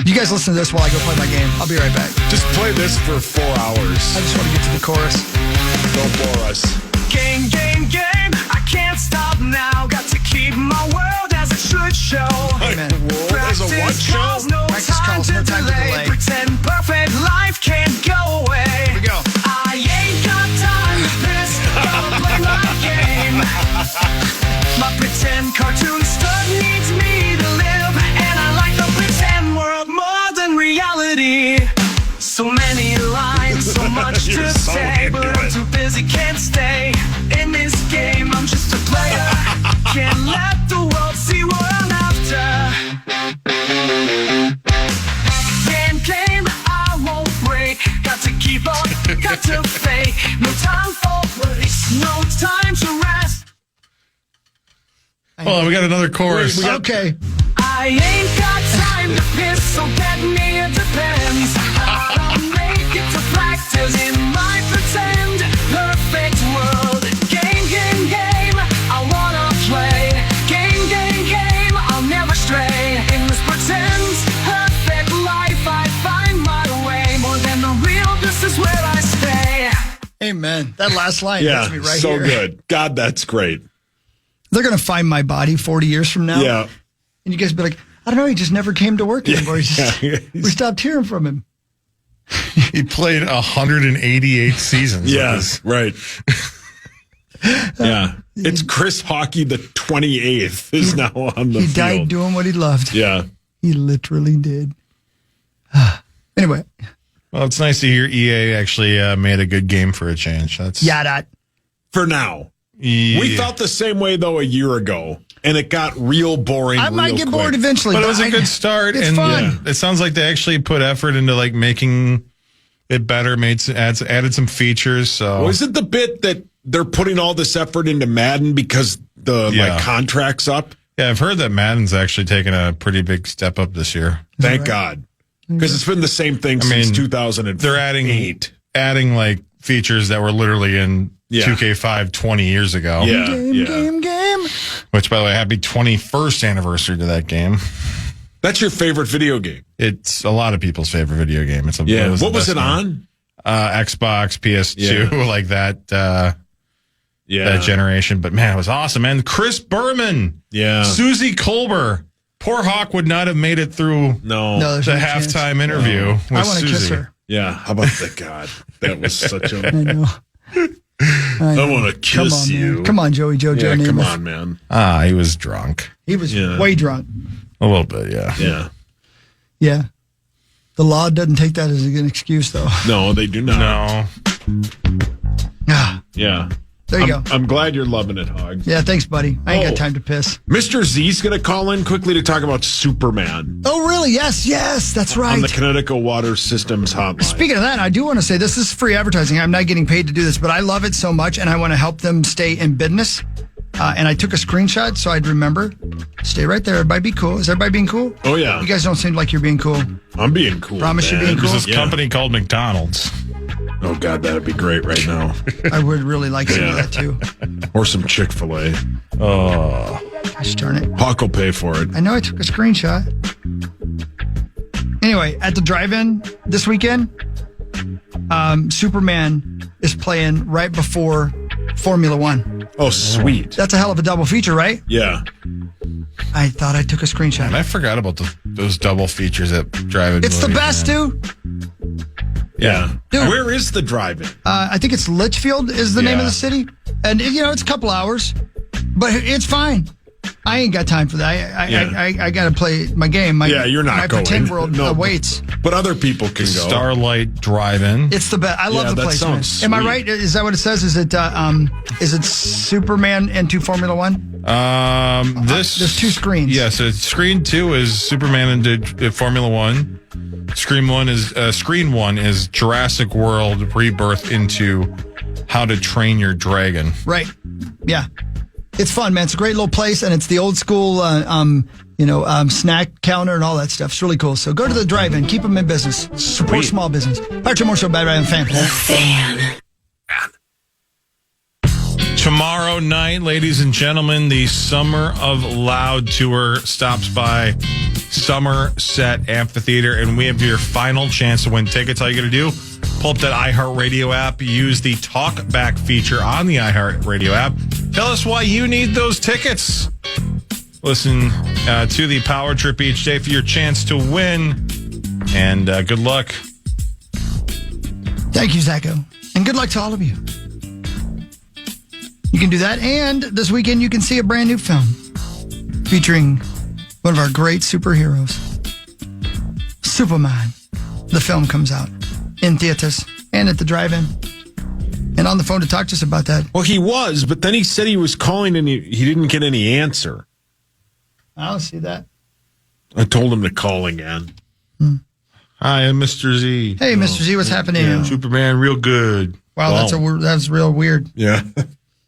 You guys listen to this while I go play my game. I'll be right back. Just play this for 4 hours. I just want to get to the chorus. Don't bore us. Game, game, game. I can't stop now. now. Got to keep my world as it should show. Practice calls, no time to delay. Pretend perfect life can't go away. Here we go. I ain't got time for this. Gotta play my game. My pretend cartoon stud needs me to live, and I like the pretend world more than reality. So many lines, so much to say, but I'm too busy, can't stay in this game. I'm just a player, can't let the world see what I'm after. Game, I won't break. Got to keep on, got to fake. No time for breaks, no time to rest. Hold on, we got another chorus. Okay. I ain't got time to piss, so get me a depends. I'll make it to practice in my pretend perfect world. Game, I wanna play. Game, I'll never stray. In this pretend perfect life, I find my way. More than the real, this is where I stay. Amen. That last line hits me right so here. good. God, that's great. They're going to find my body 40 years from now. Yeah. And you guys be like, I don't know, he just never came to work anymore. We stopped hearing from him. He played 188 seasons. Yes, right. Yeah. It's Chris Hawkey, the 28th, is now on the field. He died doing what he loved. Yeah. He literally did. Anyway. Well, it's nice to hear EA actually made a good game for a change. That's Yada. For now. Yeah. We felt the same way, though, a year ago, and it got real boring. I might get bored eventually. But it was a good start. It's and fun. It sounds like they actually put effort into like making it better, added some features. So Was it the bit that they're putting all this effort into Madden because the contract's up? Yeah, I've heard that Madden's actually taken a pretty big step up this year. Thank God. Because it's been the same thing since 2008. They're adding like features that were literally in 2K5 20 years ago. Yeah. Game. Which, by the way, happy 21st anniversary to that game. That's your favorite video game? It's a lot of people's favorite video game. What was it on? Xbox, PS2, like that. That generation. But man, it was awesome. And Chris Berman, Susie Colbert. Poor Hawk would not have made it through the halftime interview. With I want to Susie. kiss her. Yeah, how about that? God, that was such a. I know. I want to kiss you. Man. Come on, Joey Jojo. Yeah, Namath. come on, man. He was drunk. He was way drunk. A little bit, yeah. Yeah. Yeah. The law doesn't take that as an excuse, though. No, they do not. No. Yeah. There you go. I'm glad you're loving it, Hog. Yeah, thanks, buddy. I ain't got time to piss. Mr. Z's going to call in quickly to talk about Superman. Oh, really? Yes, that's right. On the Connecticut Water Systems hotline. Speaking of that, I do want to say this is free advertising. I'm not getting paid to do this, but I love it so much, and I want to help them stay in business. And I took a screenshot so I'd remember. Stay right there. Everybody be cool. Is everybody being cool? Oh, yeah. You guys don't seem like you're being cool. I'm being cool. Promise you're being cool? There's this company called McDonald's. Oh, God, that'd be great right now. I would really like some of that, too. Or some Chick-fil-A. Oh. Gosh darn it. Hawk will pay for it. I know I took a screenshot. Anyway, at the drive-in this weekend, Superman is playing right before Formula One. Oh, sweet. That's a hell of a double feature, right? Yeah. I thought I took a screenshot. And I forgot about those double features at drive-in. It's the best, dude. Yeah. Dude. Where is the drive-in? I think it's Litchfield is the name of the city. And, it's a couple hours, but it's fine. I ain't got time for that. I got to play my game. You're not my going. My pretend world waits. But other people can go. Starlight Drive-In. It's the best. I love the place, man. Sweet. Am I right? Is that what it says? Is it Superman into Formula One? There's two screens. Yeah, so screen 2 is Superman into Formula One. Screen one is Jurassic World Rebirth into How to Train Your Dragon. Right. Yeah. It's fun, man. It's a great little place, and it's the old school, snack counter and all that stuff. It's really cool. So go to the drive-in. Keep them in business. Support small business. Patrick Moore Show, Bad Ryan Fan. The Fan. Tomorrow night, ladies and gentlemen, the Summer of Loud Tour stops by Somerset Amphitheater, and we have your final chance to win tickets. All you got to do, pull up that iHeartRadio app, use the talkback feature on the iHeartRadio app, Tell us why you need those tickets. Listen to the Power Trip each day for your chance to win. And good luck. Thank you, Zacho. And good luck to all of you. You can do that. And this weekend, you can see a brand new film featuring one of our great superheroes, Superman. The film comes out in theaters and at the drive-in. And on the phone to talk to us about that. Well, he was, but then he said he was calling and he didn't get any answer. I don't see that. I told him to call again. Hi, I'm Mr. Z. Hey, Mr. Z, what's happening? Yeah. Superman, real good. Wow, that's real weird. Yeah.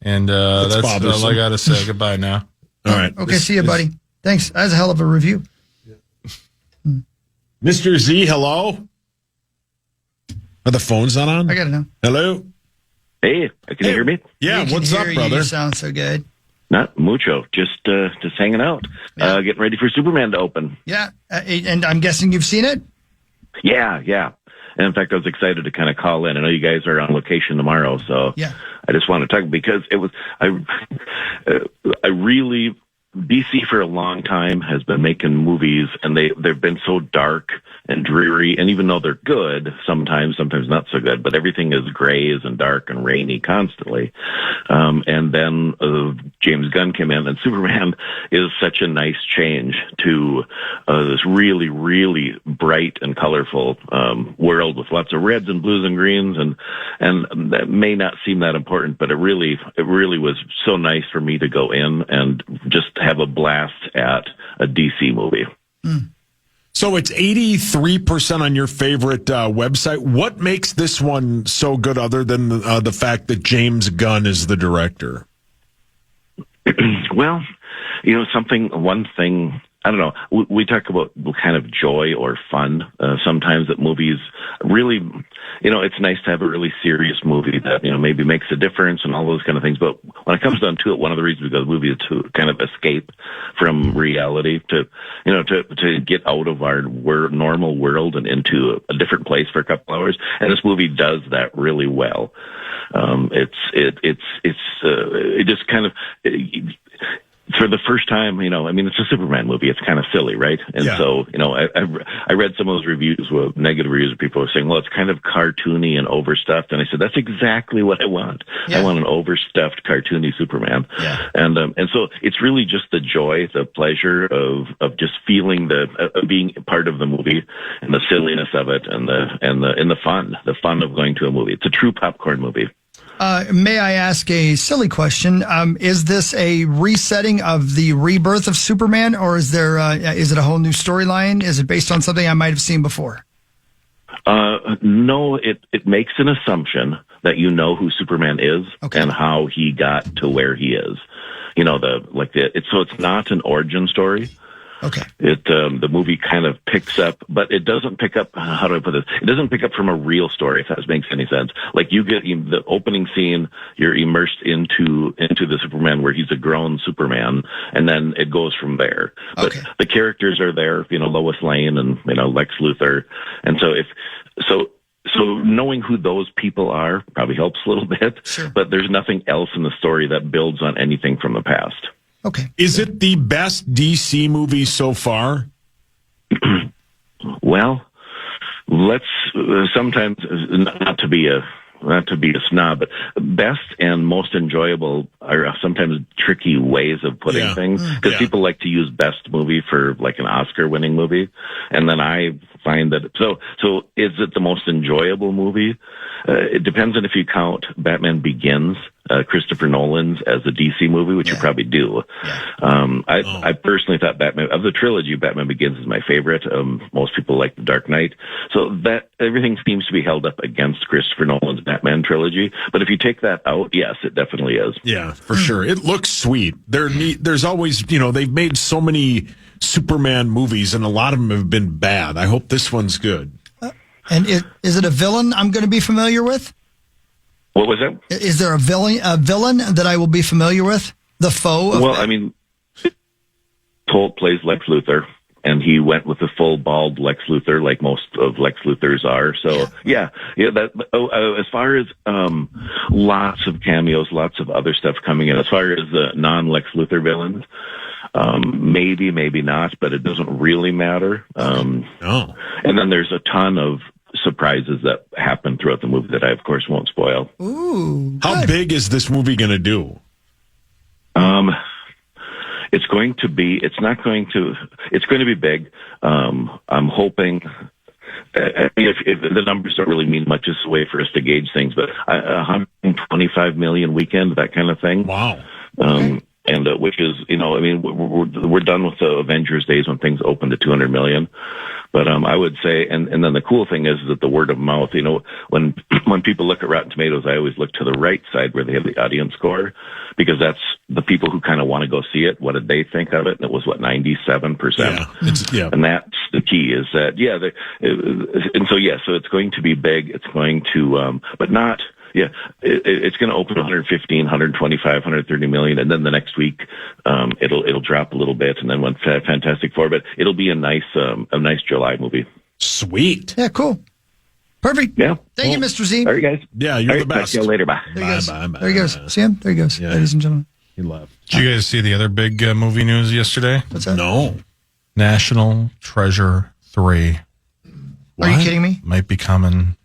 And that's all I got to say. Goodbye now. All right. Okay, see you, buddy. Thanks. That was a hell of a review. Mr. Z, hello? Are the phones not on? I got to know. Hello? Hey, can you hear me? Yeah, what's up, brother? You sound so good. Not mucho, just hanging out, getting ready for Superman to open. Yeah, and I'm guessing you've seen it? Yeah. And in fact, I was excited to kind of call in. I know you guys are on location tomorrow, so yeah. I just want to talk because I really, DC for a long time has been making movies, and they've been so dark and dreary, and even though they're good, sometimes not so good, but everything is grays and dark and rainy constantly. And then James Gunn came in, and Superman is such a nice change to this really, really bright and colorful world with lots of reds and blues and greens, and that may not seem that important, but it really was so nice for me to go in and just have a blast at a DC movie. So it's 83% on your favorite website. What makes this one so good other than the fact that James Gunn is the director? Well, one thing, I don't know, we talk about kind of joy or fun sometimes that movies really, it's nice to have a really serious movie that, maybe makes a difference and all those kind of things. But when it comes down to it, one of the reasons we go to the movie is to kind of escape from reality, to get out of our normal world and into a different place for a couple hours. And this movie does that really well. It just kind of, for the first time, it's a Superman movie. It's kind of silly, right? And so, I read some of those reviews, negative reviews of people were saying, well, it's kind of cartoony and overstuffed. And I said, that's exactly what I want. Yeah. I want an overstuffed, cartoony Superman. Yeah. And so it's really just the joy, the pleasure of just feeling of being part of the movie and the silliness of it and the fun of going to a movie. It's a true popcorn movie. May I ask a silly question? Is this a resetting of the rebirth of Superman, or is it a whole new storyline? Is it based on something I might have seen before? No, it makes an assumption that you know who Superman is and how he got to where he is. So it's not an origin story. Okay. The movie kind of picks up, but it doesn't pick up, how do I put this? It doesn't pick up from a real story, if that makes any sense. Like you get the opening scene, you're immersed into the Superman where he's a grown Superman, and then it goes from there. But the characters are there, Lois Lane and, Lex Luthor. And so knowing who those people are probably helps a little bit, but there's nothing else in the story that builds on anything from the past. Okay. Is it the best DC movie so far? Well, let's sometimes not to be a snob, but best and most enjoyable are sometimes tricky ways of putting things, because people like to use best movie for like an Oscar-winning movie, and then I find that so is it the most enjoyable movie? It depends on if you count Batman Begins, Christopher Nolan's, as a DC movie, which you probably do. I personally thought of the trilogy, Batman Begins is my favorite. Most people like The Dark Knight. So that everything seems to be held up against Christopher Nolan's Batman trilogy. But if you take that out, yes, it definitely is. Yeah, for sure. It looks sweet. There's always, they've made so many Superman movies, and a lot of them have been bad. I hope this one's good. And is it a villain I'm going to be familiar with? What was that? Is there a villain that I will be familiar with? The foe? Holt plays Lex Luthor. and he went with the full bald Lex Luthor, like most of Lex Luthors are. So yeah. As far as lots of cameos, lots of other stuff coming in. As far as the non-Lex Luthor villains, maybe not, but it doesn't really matter. And then there's a ton of surprises that happen throughout the movie that I, of course, won't spoil. Ooh. How big is this movie going to do? It's going to be big. I'm hoping, if the numbers don't really mean much, it's a way for us to gauge things, but 125 million weekend, that kind of thing. Wow. And which is, we're done with the Avengers days when things opened to 200 million. But I would say, and then the cool thing is that the word of mouth, when people look at Rotten Tomatoes, I always look to the right side where they have the audience score, because that's the people who kind of want to go see it. What did they think of it? And it was 97%. Yeah. And that's the key, is that, so it's going to be big. It's going to, but not. Yeah, it's going to open 115, 125, 130 million, and then the next week it'll drop a little bit, and then when Fantastic Four, but it'll be a nice July movie. Sweet. Yeah, cool. Perfect. Yeah. Thank you, Mr. Z. All right, guys. Yeah, you're the best. See you later. Bye. There he goes. Bye. There he goes. See him? There he goes, ladies and gentlemen. He left. Did you guys see the other big movie news yesterday? What's that? No. National Treasure 3. Are you kidding me? Might be coming.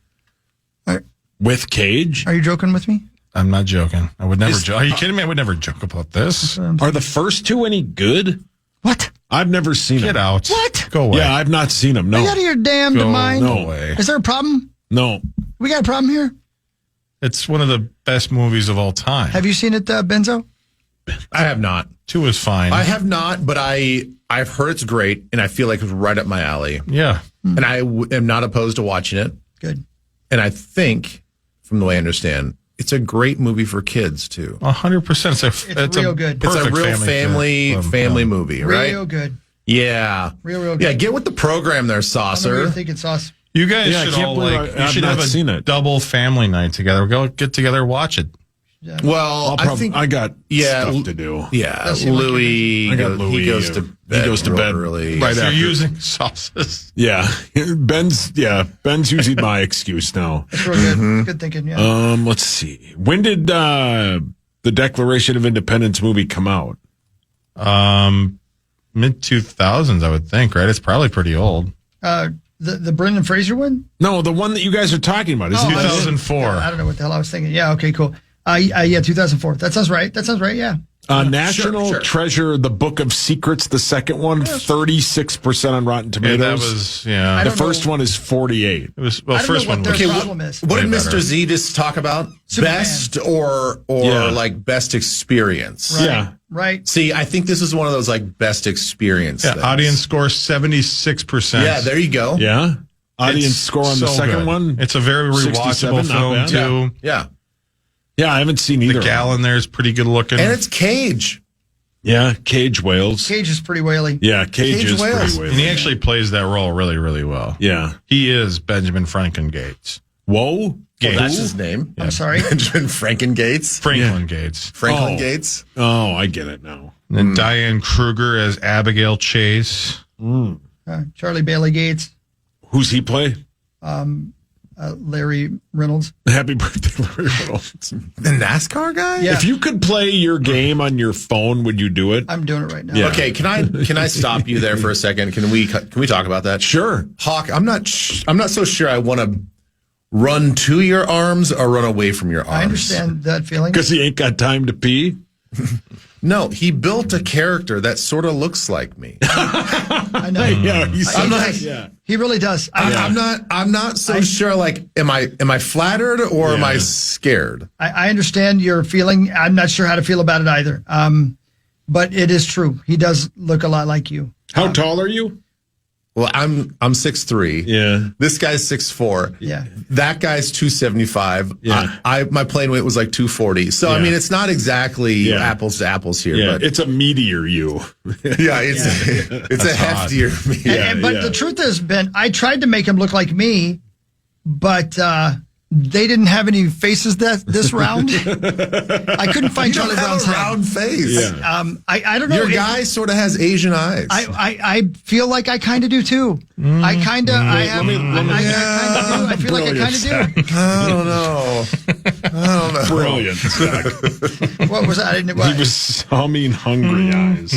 With Cage? Are you joking with me? I'm not joking. I would never joke. Are you kidding me? I would never joke about this. Are the first two any good? What? I've never seen them. Get out. What? Go away. Yeah, I've not seen them. No. Are you out of your damned mind? No way. Is there a problem? No. We got a problem here? It's one of the best movies of all time. Have you seen it, Benzo? I have not. 2 is fine. I have not, but I've heard it's great, and I feel like it's right up my alley. Yeah. And I am not opposed to watching it. Good. And I think, from the way I understand, it's a great movie for kids too. 100%. It's real good. It's a real family movie, right? Real good. Yeah. Real good. Yeah, get with the program there, I Saucer. know you're thinking sauce. You guys Yeah, I should can't all believe you I've should not have seen a it. double family night together. Go get together, watch it. Yeah. Well, I think I got stuff to do. Yeah, Does he like Louis. I got Louis. He goes to bed. He goes to bed early. right So after. you're using sauces. Yeah, Ben's using my excuse now. That's real good. Good thinking, yeah. Let's see. When did the Declaration of Independence movie come out? Mid 2000s, I would think. Right? It's probably pretty old. The Brendan Fraser one? No, the one that you guys are talking about is 2004. I don't know what the hell I was thinking. Yeah, okay, cool. Yeah, 2004. That sounds right. Yeah. National Treasure, the Book of Secrets, the second one, 36% on Rotten Tomatoes. Yeah, that was, yeah. The first one is 48. It was, I don't first know one what was. their problem is. What did Way Mr. better. Z just talk about? Superman. Best or like best experience? Right. Yeah. Right. See, I think this is one of those like best experience Yeah, things. audience score 76%. Yeah, there you go. Yeah. Audience It's score on the so second good. one. It's a very 67, rewatchable not film, bad. too. Yeah. Yeah, I haven't seen either. The gal in there is pretty good looking. And it's Cage. Yeah, Cage Wales. Cage is pretty whaley. Yeah, Cage is Wales. pretty whaley. And he actually plays that role really, really well. Yeah. He is Benjamin Franklin Gates. Whoa. Gates. That's his name. I'm sorry. Benjamin Franklin Gates. Franklin Gates. Franklin Gates. Oh, I get it now. And then Diane Kruger as Abigail Chase. Charlie Bailey Gates. Who's he play? Larry Reynolds. Happy birthday, Larry Reynolds. The NASCAR guy? Yeah. If you could play your game on your phone, would you do it? I'm doing it right now. Yeah. Okay, can I stop you there for a second? Can we talk about that? Sure. Hawk, I'm not so sure I want to run to your arms or run away from your arms. I understand that feeling. Because he ain't got time to pee? No, he built a character that sort of looks like me. I know. Yeah, He really does. I'm not so sure. Like, am I flattered or am I scared? I understand your feeling. I'm not sure how to feel about it either. But it is true. He does look a lot like you. How tall are you? Well, I'm 6'3". Yeah. This guy's 6'4". Yeah. That guy's 275. Yeah. My plane weight was like 240. So I mean, it's not exactly apples to apples here. Yeah, but it's a meteor you. Yeah, it's a heftier me. But the truth is, Ben, I tried to make him look like me, but they didn't have any faces this round. I couldn't find Charlie Brown's round face. Yeah. I don't know. Your guy sort of has Asian eyes. I feel like I kind of do too. I kind of. I have. I feel like I kind of do. I don't know. Brilliant. What was that? He was humming hungry eyes.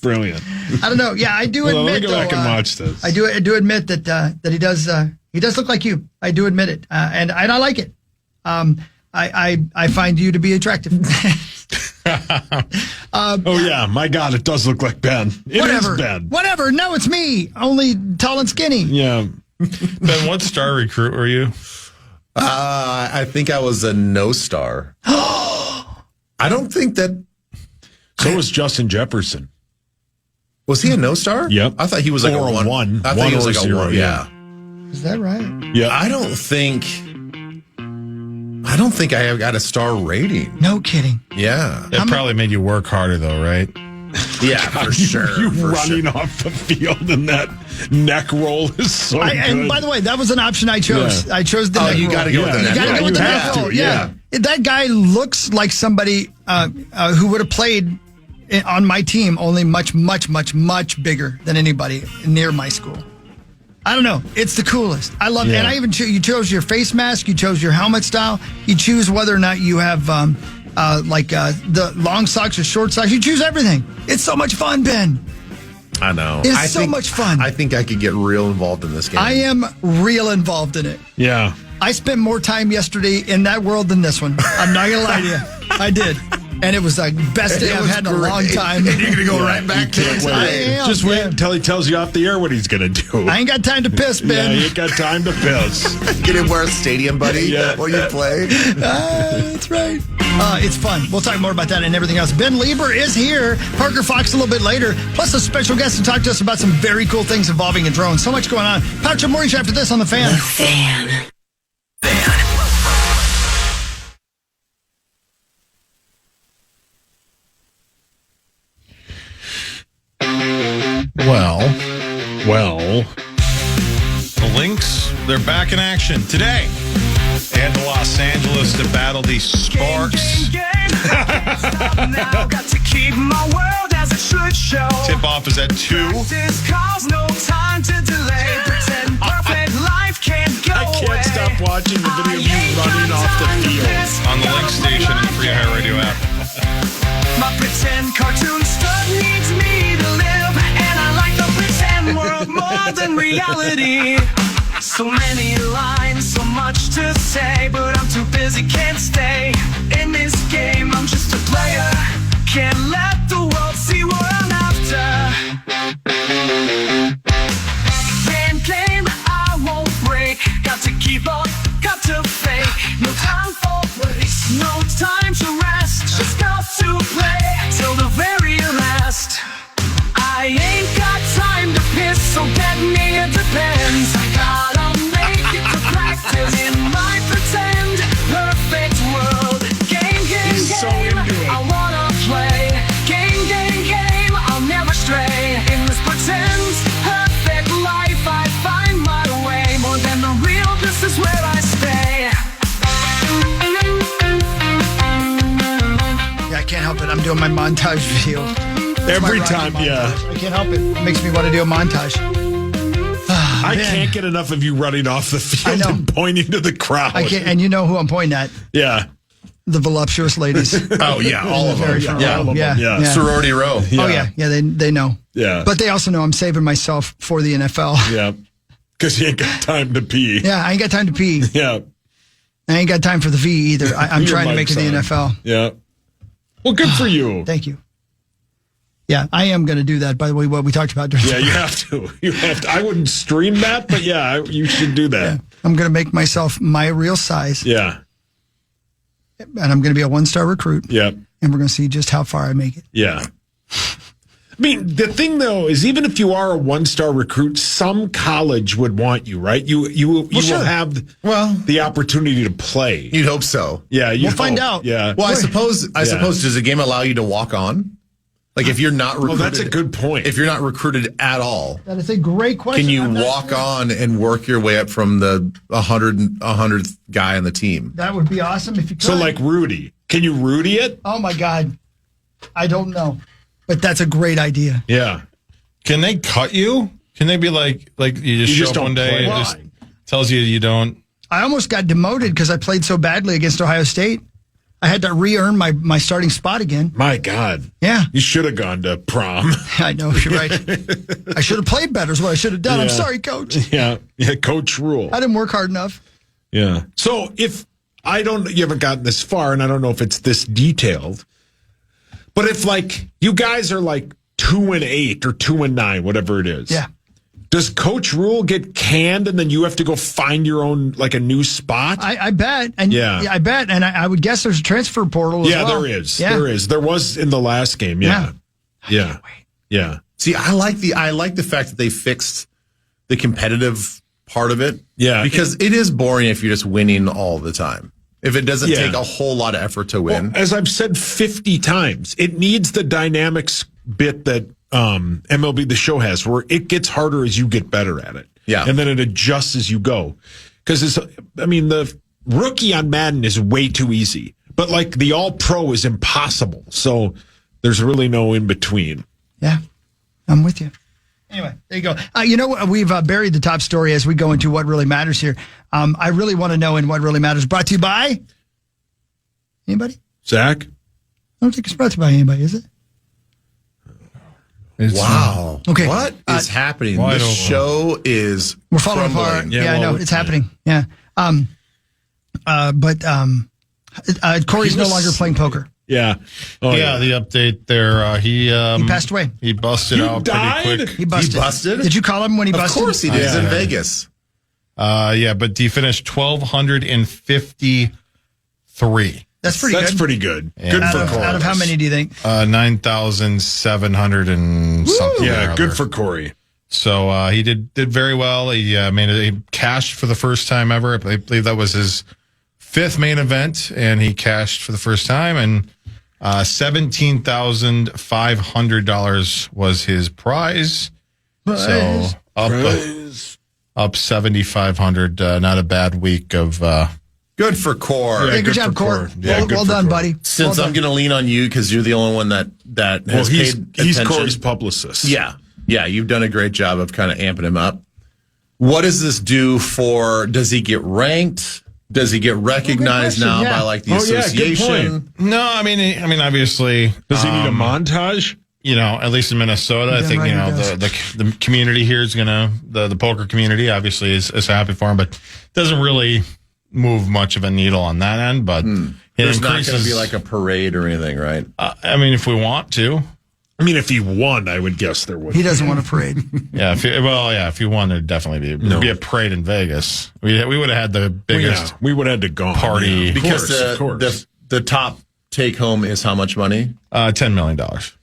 Brilliant. I don't know. Yeah, I do admit. Let me go back and watch this. I do admit that he does. He does look like you. I do admit it, and I like it. I find you to be attractive. Oh yeah, my God, it does look like Ben. It is Ben. Whatever. No, it's me. Only tall and skinny. Yeah. Ben, what star recruit were you? I think I was a no star. I don't think that. So was Justin Jefferson. Was he a no star? Yep. I thought he was like or a one. I thought he was like zero, a one. Yeah. Is that right? Yeah. I don't think I have got a star rating. No kidding. Yeah. It probably made you work harder, though, right? Yeah, for sure. You running off the field and that neck roll is so good. And by the way, that was an option I chose. Yeah. I chose the neck roll. You got to go with the neck roll. You got to go with the neck roll. Yeah. That guy looks like somebody who would have played on my team, only much, much, much, much bigger than anybody near my school. I don't know. It's the coolest. I love it. And I even you chose your face mask. You chose your helmet style. You choose whether or not you have the long socks or short socks. You choose everything. It's so much fun, Ben. I know. It's so much fun. I think I could get real involved in this game. I am real involved in it. Yeah. I spent more time yesterday in that world than this one. I'm not going to lie to you. I did. And it was the best day I've had in a long time. And you're going to go right back to it. Just wait until he tells you off the air what he's going to do. I ain't got time to piss, Ben. Yeah, you ain't got time to piss. Get him wear a stadium, buddy, while you play. That's right. It's fun. We'll talk more about that and everything else. Ben Lieber is here. Parker Fox a little bit later. Plus a special guest to talk to us about some very cool things involving a drone. So much going on. Power Trip Morning Show after this on The Fan. The Fan. Well, the Lynx, they're back in action today. They head to Los Angeles to battle the Sparks. Now got to keep my world as it should show. Tip-off is at 2. Cause no time to delay. Pretend perfect life can't go I can't stop watching the video of you running off the field. On the Lynx station and the Free iHeartRadio app. My pretend cartoon stud needs me to live, and I like the pretend world more than reality. So many lines, so much to say, but I'm too busy, can't stay in this game. I'm just a player, can't let the world see what I'm after. Game, I won't break. Got to keep up, got to fake. No time for breaks, no time to rest. Just got to play till the very last. I ain't got time to piss, so get me it depends. I gotta make it to practice in my pretend perfect world. Game, so into it. I wanna play. Game, I'll never stray. In this pretend perfect life, I find my way. More than the real, this is where I stay. Yeah, I can't help it. I'm doing my montage video. Every time, yeah. I can't help it. It makes me want to do a montage. I can't get enough of you running off the field and pointing to the crowd. I can't, and you know who I'm pointing at. Yeah. The voluptuous ladies. Oh, yeah, all of them. Yeah. Sorority row. Oh, yeah. Yeah, they know. Yeah. But they also know I'm saving myself for the NFL. Yeah. Because you ain't got time to pee. Yeah, I ain't got time to pee. Yeah. I ain't got time for the V either. I'm trying to make it the NFL. Yeah. Well, good for you. Thank you. Yeah, I am going to do that, by the way, what we talked about during Yeah, you have to. You have to. I wouldn't stream that, but yeah, you should do that. Yeah. I'm going to make myself my real size. Yeah. And I'm going to be a 1-star recruit. Yeah. And we're going to see just how far I make it. Yeah. I mean, the thing, though, is even if you are a 1-star recruit, some college would want you, right? You will have the opportunity to play. You'd hope so. Yeah, we'll find out. Yeah. Well, I suppose, does the game allow you to walk on? Like if you're not recruited, that's a good point. If you're not recruited at all, That is a great question. can you walk on and work your way up from the 100th guy on the team? That would be awesome if you could. So like Rudy. Can you Rudy it? Oh my God. I don't know. But that's a great idea. Yeah. Can they cut you? Can they be like you just show up one day and it just tells you don't? I almost got demoted because I played so badly against Ohio State. I had to re-earn my starting spot again. My God. Yeah. You should have gone to prom. I know, you're right. I should have played better is what I should have done. I'm Yeah. sorry, Coach. Yeah. Coach rule. I didn't work hard enough. Yeah. So if you haven't gotten this far, and I don't know if it's this detailed, but if like you guys are like 2-8 or 2-9, whatever it is. Yeah. Does Coach Rule get canned and then you have to go find your own, like a new spot? I bet. And I bet. And I would guess there's a transfer portal as well. There is. Yeah. There is. There was in the last game. Yeah. Yeah. Yeah. See, I like the fact that they fixed the competitive part of it. Yeah. Because it is boring if you're just winning all the time. If it doesn't take a whole lot of effort to win. Well, as I've said 50 times, it needs the dynamics bit that MLB The Show has, where it gets harder as you get better at it. Yeah. And then it adjusts as you go. Because the rookie on Madden is way too easy. But like the all-pro is impossible. So there's really no in between. Yeah. I'm with you. Anyway, there you go. You know what? We've buried the top story as we go into what really matters here. I really want to know in what really matters. Brought to you by anybody? Zach? I don't think it's brought to you by anybody, is it? Wow. Okay. What is happening? Well, This show is We're falling crumbling. apart. Yeah, I know. It's happening. Yeah. But Corey's no longer playing poker. Yeah. Yeah, the update there. He passed away. He busted out pretty quick. He busted. He busted? Did you call him when he busted? Of course he did. He's in Vegas. Yeah, but he finished 1,253. That's pretty good. That's pretty good. Yeah. Good Out for of, Corey. out of how many do you think? 9,700 and something. Yeah, good for Corey. So he did very well. He he cashed for the first time ever. I believe that was his 5th main event, and he cashed for the first time. And $17,500 was his prize. So up 7,500. Not a bad week of. Good for Core. Yeah, good job, Core. Well done, buddy. Since I'm going to lean on you because you're the only one that has he's paid attention. Corey's publicist. Yeah, you've done a great job of kind of amping him up. What does this do for? Does he get ranked? Does he get recognized now by like the association? No, I mean, obviously, does he need a montage? You know, at least in Minnesota, I think the community here is gonna the poker community obviously is happy for him, but doesn't really move much of a needle on that end. But there's not going to be like a parade or anything, right? I mean, if we want to. I mean, if he won, I would guess there would. He doesn't want a parade. If he won, there'd definitely be a parade in Vegas. We would have had the biggest. We would have had to go party because the top take home is how much money? $10 million.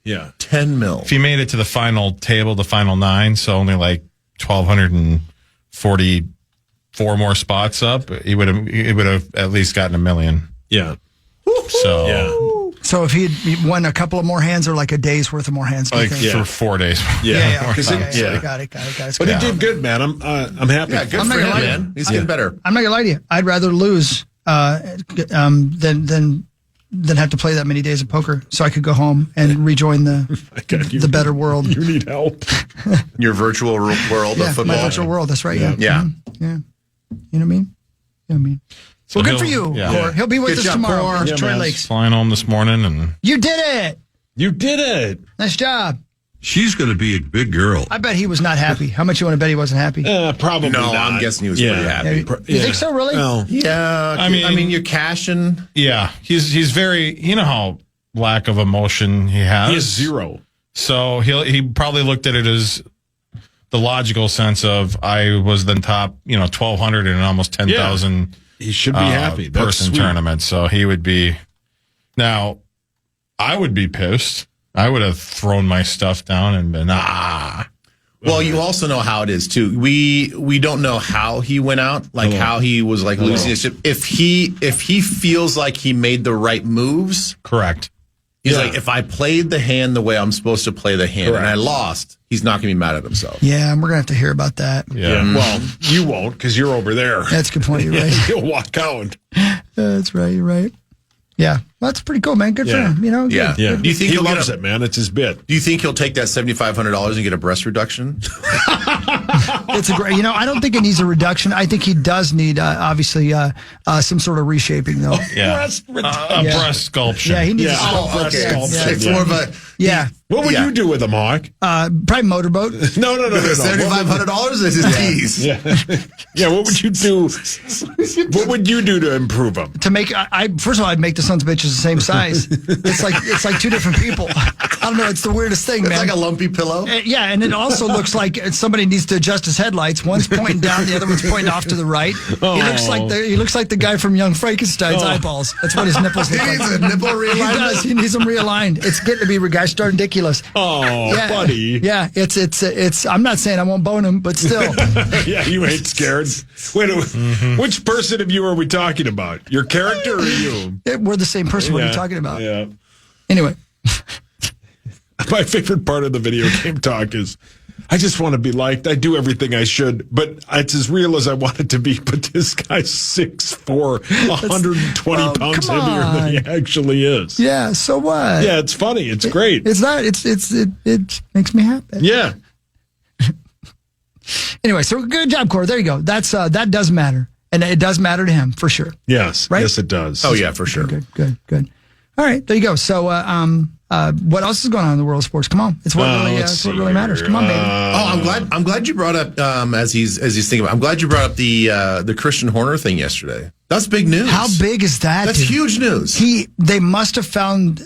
Yeah, $10 million. If he made it to the final table, the final 9, so only like 1,244 more spots up, he would have at least gotten $1 million. Yeah. So yeah. So if he had won a couple of more hands or like a day's worth of more hands, like for 4 days. Yeah. Yeah. Got it. But he did good, man. I'm happy. Yeah, good for him, man. He's getting better. I'm not gonna lie to you. I'd rather lose than have to play that many days of poker, so I could go home and rejoin the better world. You need help. Your virtual world of football. My virtual world. That's right. Yeah. Yeah. Yeah. You know what I mean? So good for you, Core. He'll be with us tomorrow. Troy Lakes. Flying home this morning, and you did it. You did it. Nice job. She's going to be a big girl. I bet he was not happy. How much you want to bet he wasn't happy? Probably No, not. I'm guessing he was pretty happy. You think so, really? Well, Yeah. I mean, you're cashing. yeah, he's very. You know how lack of emotion he has. he is 0. So he probably looked at it as the logical sense of I was the top, 1,200 and almost 10,000. He should be happy. That's Person sweet. tournament. So he would be. Now, I would be pissed. I would have thrown my stuff down and been Well, you also know how it is too. We don't know how he went out, like how he was like losing his ship. If he feels like he made the right moves, correct. He's like, if I played the hand the way I'm supposed to play the hand and I lost, he's not going to be mad at himself. Yeah, and we're going to have to hear about that. Yeah. Well, you won't because you're over there. That's a good point. You're right. He'll walk out. That's right. You're right. Yeah. Well, that's pretty cool, man. Good for him. You know? Yeah. Good. Do you think he loves it, man? It's his bit. Do you think he'll take that $7,500 and get a breast reduction? It's a great, I don't think it needs a reduction. I think he does need, obviously, some sort of reshaping, though. Breast breast sculpture. Yeah, he needs a breast sculpture. Yeah. It's more of a... Yeah. What would you do with him, Hawk? Probably motorboat. No. $7,500 is his tease. Yeah. What would you do? What would you do to improve him? To make, first of all, I'd make the sons of bitches the same size. It's like two different people. I don't know. It's the weirdest thing, man. It's like a lumpy pillow. Yeah, and it also looks like somebody needs to adjust his headlights. One's pointing down, the other one's pointing off to the right. He looks like the guy from Young Frankenstein's eyeballs. That's what his nipples look like. He needs a nipple realignment. He does. He needs them realigned. It's getting to be guys starting ridiculous. Oh, buddy. Yeah, it's. I'm not saying I won't bone him, but still. Yeah, you ain't scared. Wait, which person of you are we talking about? Your character or you? We're the same person. What are you talking about? Yeah. Anyway. My favorite part of the video game talk is, I just want to be liked. I do everything I should, but it's as real as I want it to be. But this guy's 6'4", 120 pounds heavier than he actually is. Yeah, so what? Yeah, it's funny. It's great. It's not. It makes me happy. Yeah. Anyway, so good job, Corey. There you go. That does matter, and it does matter to him for sure. Yes. Right? Yes, it does. Oh yeah, for sure. Good. All right, there you go. So, what else is going on in the world of sports? Come on, it's what really matters. Come on, baby. I'm glad you brought up as he's thinking about. I'm glad you brought up the Christian Horner thing yesterday. That's big news. How big is that? That's huge news. They must have found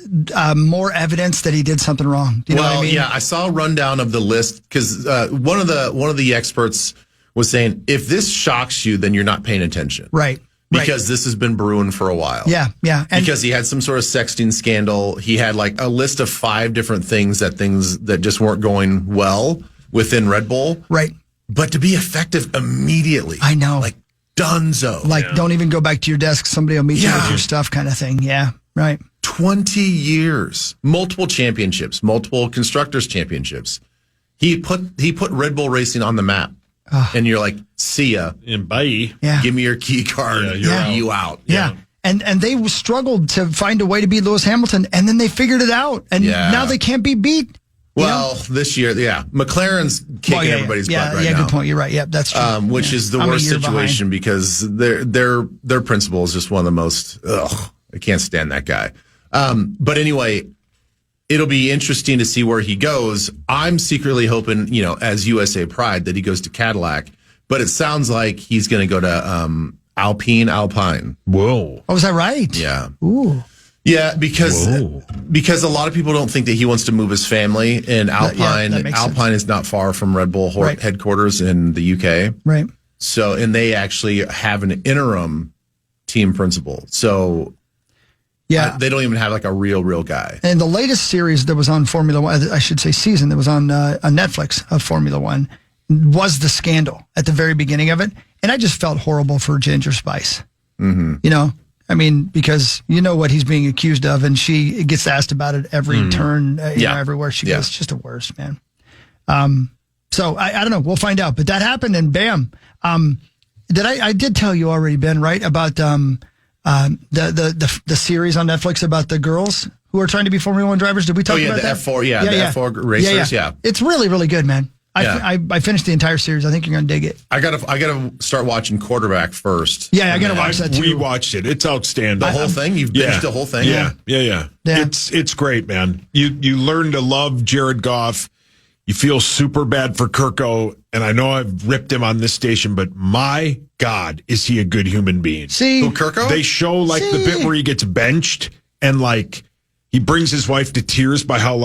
more evidence that he did something wrong. Do you know what I mean? Yeah, I saw a rundown of the list because one of the experts was saying if this shocks you, then you're not paying attention. Right. Because this has been brewing for a while. Yeah. And because he had some sort of sexting scandal. He had like a list of 5 different things that just weren't going well within Red Bull. Right. But to be effective immediately. I know. Like dunzo. Don't even go back to your desk. Somebody will meet you with your stuff kind of thing. Yeah. Right. 20 years. Multiple championships. Multiple constructors championships. He put Red Bull Racing on the map. And you're like, see ya. And bye. Yeah. Give me your key card. You out. Yeah. And they struggled to find a way to beat Lewis Hamilton, and then they figured it out. And now they can't be beat. Well, this year, McLaren's kicking everybody's butt right now. Yeah, good point. You're right. Yeah, that's true. Which is the worst situation because their principal is just one of the most, I can't stand that guy. But anyway, it'll be interesting to see where he goes. I'm secretly hoping, as USA Pride, that he goes to Cadillac. But it sounds like he's going to go to Alpine. Whoa. Oh, is that right? Yeah. Ooh. Yeah, because a lot of people don't think that he wants to move his family. And Alpine is not far from Red Bull headquarters in the UK. Right. So, and they actually have an interim team principal. So... Yeah, they don't even have like a real guy. And the latest series that was on Formula One, I should say season that was on Netflix of Formula One, was the scandal at the very beginning of it, and I just felt horrible for Ginger Spice. Mm-hmm. Because you know what he's being accused of, and she gets asked about it every turn, everywhere she goes. It's just the worst, man. So I don't know. We'll find out. But that happened, and bam. I did tell you already, Ben, right, about the series on Netflix about the girls who are trying to be Formula One drivers. Did we talk about that? F4, the F4 racers, yeah. It's really, really good, man. I finished the entire series. I think you're going to dig it. I gotta start watching Quarterback first. Yeah, I gotta watch that too. We watched it. It's outstanding. The whole thing? You've finished the whole thing? Yeah. It's great, man. You learn to love Jared Goff. You feel super bad for Kirko, and I know I've ripped him on this station, but my God, is he a good human being? See, who, Kirko? They show the bit where he gets benched, and he brings his wife to tears by how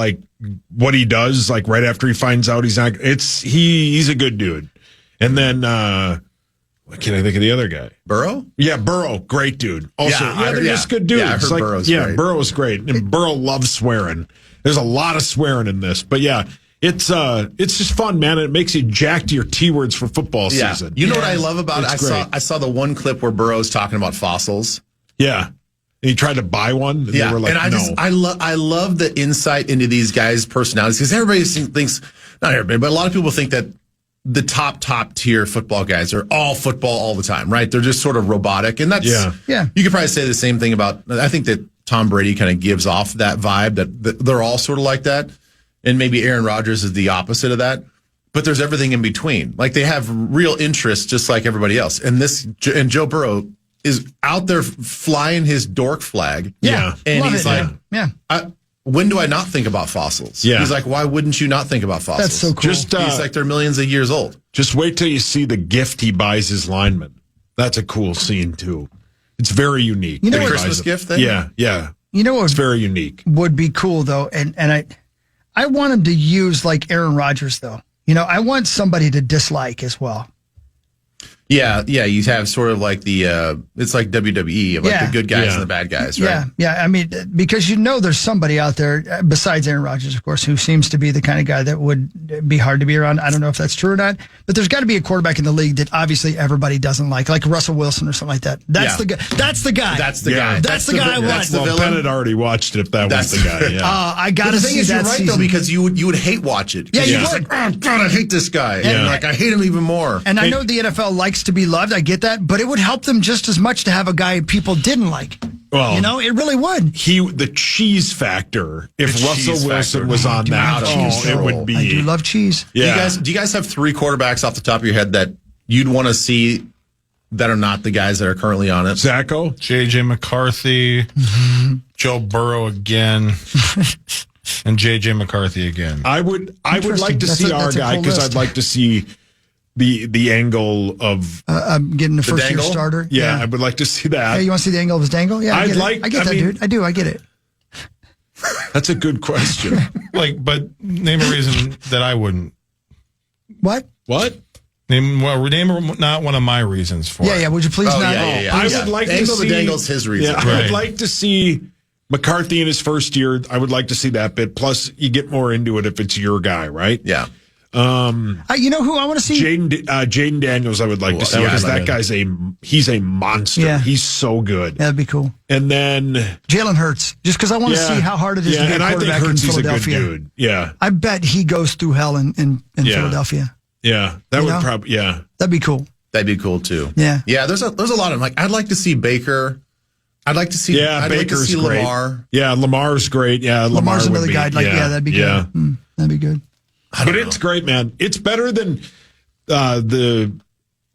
what he does right after he finds out he's not. He's a good dude. And then what can I think of the other guy? Burrow? Yeah, Burrow, great dude. Also, they're just good dudes. Yeah, I heard Burrow's great. Burrow's great, and Burrow loves swearing. There's a lot of swearing in this, but yeah. It's just fun, man. And it makes you jack to your T words for football season. You know what I love about it? I saw the one clip where Burrow's talking about fossils. Yeah. And he tried to buy one, and they were like, and I love the insight into these guys' personalities, because everybody thinks, not everybody, but a lot of people think that the top tier football guys are all football all the time, right? They're just sort of robotic, and that's yeah. You could probably say the same thing about. I think that Tom Brady kind of gives off that vibe that they're all sort of like that, and maybe Aaron Rodgers is the opposite of that. But there's everything in between. Like, they have real interests just like everybody else, and Joe Burrow is out there flying his dork flag. Yeah. And Love he's it, like, yeah. When do I not think about fossils? Yeah. He's like, why wouldn't you not think about fossils? That's so cool. He's like, they're millions of years old. Just wait till you see the gift he buys his linemen. That's a cool scene, too. It's very unique. You know the what, Christmas gift thing? Yeah. You know what? It's very unique. Would be cool, though, and I want him to use, like, Aaron Rodgers, though. You know, I want somebody to dislike as well. Yeah. You have sort of like it's like WWE, of like the good guys and the bad guys, right? Yeah. I mean, because there's somebody out there, besides Aaron Rodgers, of course, who seems to be the kind of guy that would be hard to be around. I don't know if that's true or not, but there's got to be a quarterback in the league that obviously everybody doesn't like Russell Wilson or something like that. That's the guy. That's the guy. That's the guy. That's the guy I want. Well, Ben had already watched it if that was the guy. Yeah. I got to see that you're right, season. though, because you would hate watch it. Yeah, you you're would. like, oh, God, I hate this guy. And like, I hate him even more. And I know the NFL likes to be loved. I get that, but it would help them just as much to have a guy people didn't like. Well, it really would. The cheese factor. If Russell Wilson was on that, it would be. I do love cheese. Yeah. Do you guys have 3 quarterbacks off the top of your head that you'd want to see that are not the guys that are currently on it? Zacho, J.J. McCarthy, Joe Burrow again. And J.J. McCarthy again. I would like to see our guy, because I'd like to see the angle of getting the first year dangle? starter. Yeah, I would like to see that. Hey, you want to see the angle of his dangle? Yeah, I get that, dude. I do. I get it. That's a good question. But name a reason that I wouldn't. What? Name not one of my reasons for it. Yeah. Would you please not? I would like to see. The dangle's his reason. Yeah, I would like to see McCarthy in his first year. I would like to see that bit. Plus, you get more into it if it's your guy, right? Yeah. You know who I want to see? Jaden Daniels. I would like to see, because that guy's he's a monster. Yeah. He's so good. That'd be cool. And then Jalen Hurts, just because I want to see how hard it is to be a quarterback in Philadelphia. A good dude. Yeah, I bet he goes through hell in Philadelphia. Yeah, that would probably. Yeah, that'd be cool. That'd be cool too. Yeah. There's a lot of I'd like to see Baker. I'd like to see. Yeah, I'd Baker's like to see great. Lamar. Yeah, Lamar's great. Yeah, Lamar's Lamar another guy. That'd be good. Yeah. That'd be good. But it's great, man. It's better than the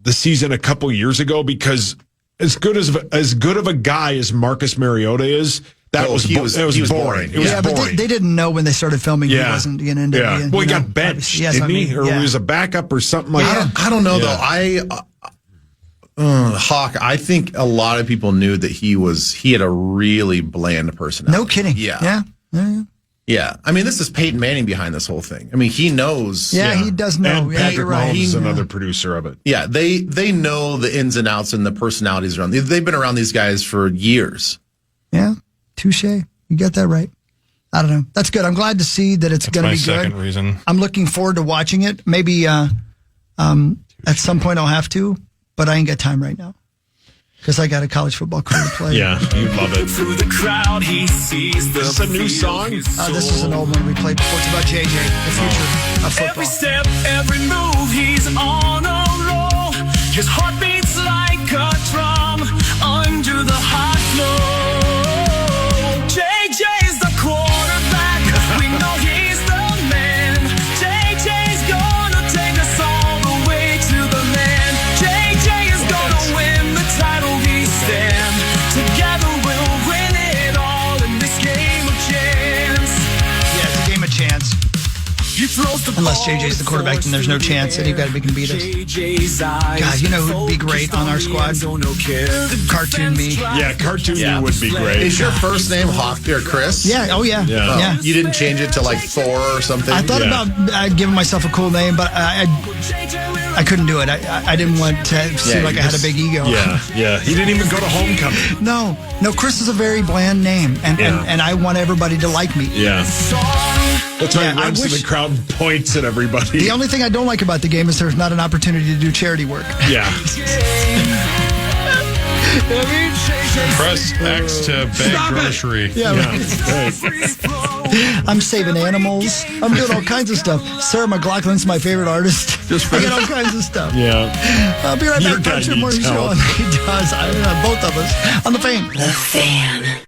season a couple years ago, because as good of a guy as Marcus Mariota is, that was boring. It was boring. But they didn't know when they started filming he wasn't going to end up being. Well, he got benched, didn't he? Or he was a backup or something like that. I don't know though. Hawk, I think a lot of people knew that he had a really bland personality. No kidding. Yeah. I mean, this is Peyton Manning behind this whole thing. I mean, he knows. Yeah, he does know. And Patrick you're right. Mahomes is another producer of it. Yeah, they know the ins and outs and the personalities around. They've been around these guys for years. Yeah, touche. You got that right. I don't know. That's good. I'm glad to see that it's going to be good. My second reason. I'm looking forward to watching it. Maybe at some point I'll have to, but I ain't got time right now, because I got a college football crew to play. Yeah, you love it. Through the crowd, he sees the This is a new song? This is an old one we played before. It's about JJ, the future of football. Every step, every move, he's on a roll. His heart beats like a drum under the hot flow. JJ's the quarterback. We know he's the man. JJ's gonna take us all the way to the land. JJ is gonna win the title. We stand together. We'll win it all in this game of chance. Yeah, it's a game of chance. Unless JJ's the quarterback, then there's no chance anybody can beat us. God, you know who'd be great on our squad? Cartoon Me. Yeah, Cartoon Me would be great. Is your first name Hawkey or Chris? Yeah. Oh, yeah. Yeah. You didn't change it to like Thor or something? I thought about giving myself a cool name, but I couldn't do it. I didn't want to seem like I had a big ego. Yeah. He didn't even go to homecoming. No, Chris is a very bland name, and I want everybody to like me. Yeah. That's why he runs to the crowd and points at everybody. The only thing I don't like about the game is there's not an opportunity to do charity work. Yeah. Press X to bag grocery. Yeah, right. I'm saving animals. I'm doing all kinds of stuff. Sarah McLachlan's my favorite artist. I get all kinds of stuff. Yeah. I'll be right back. Patrick Morning Show. He does. Both of us on the Fan. The Fan.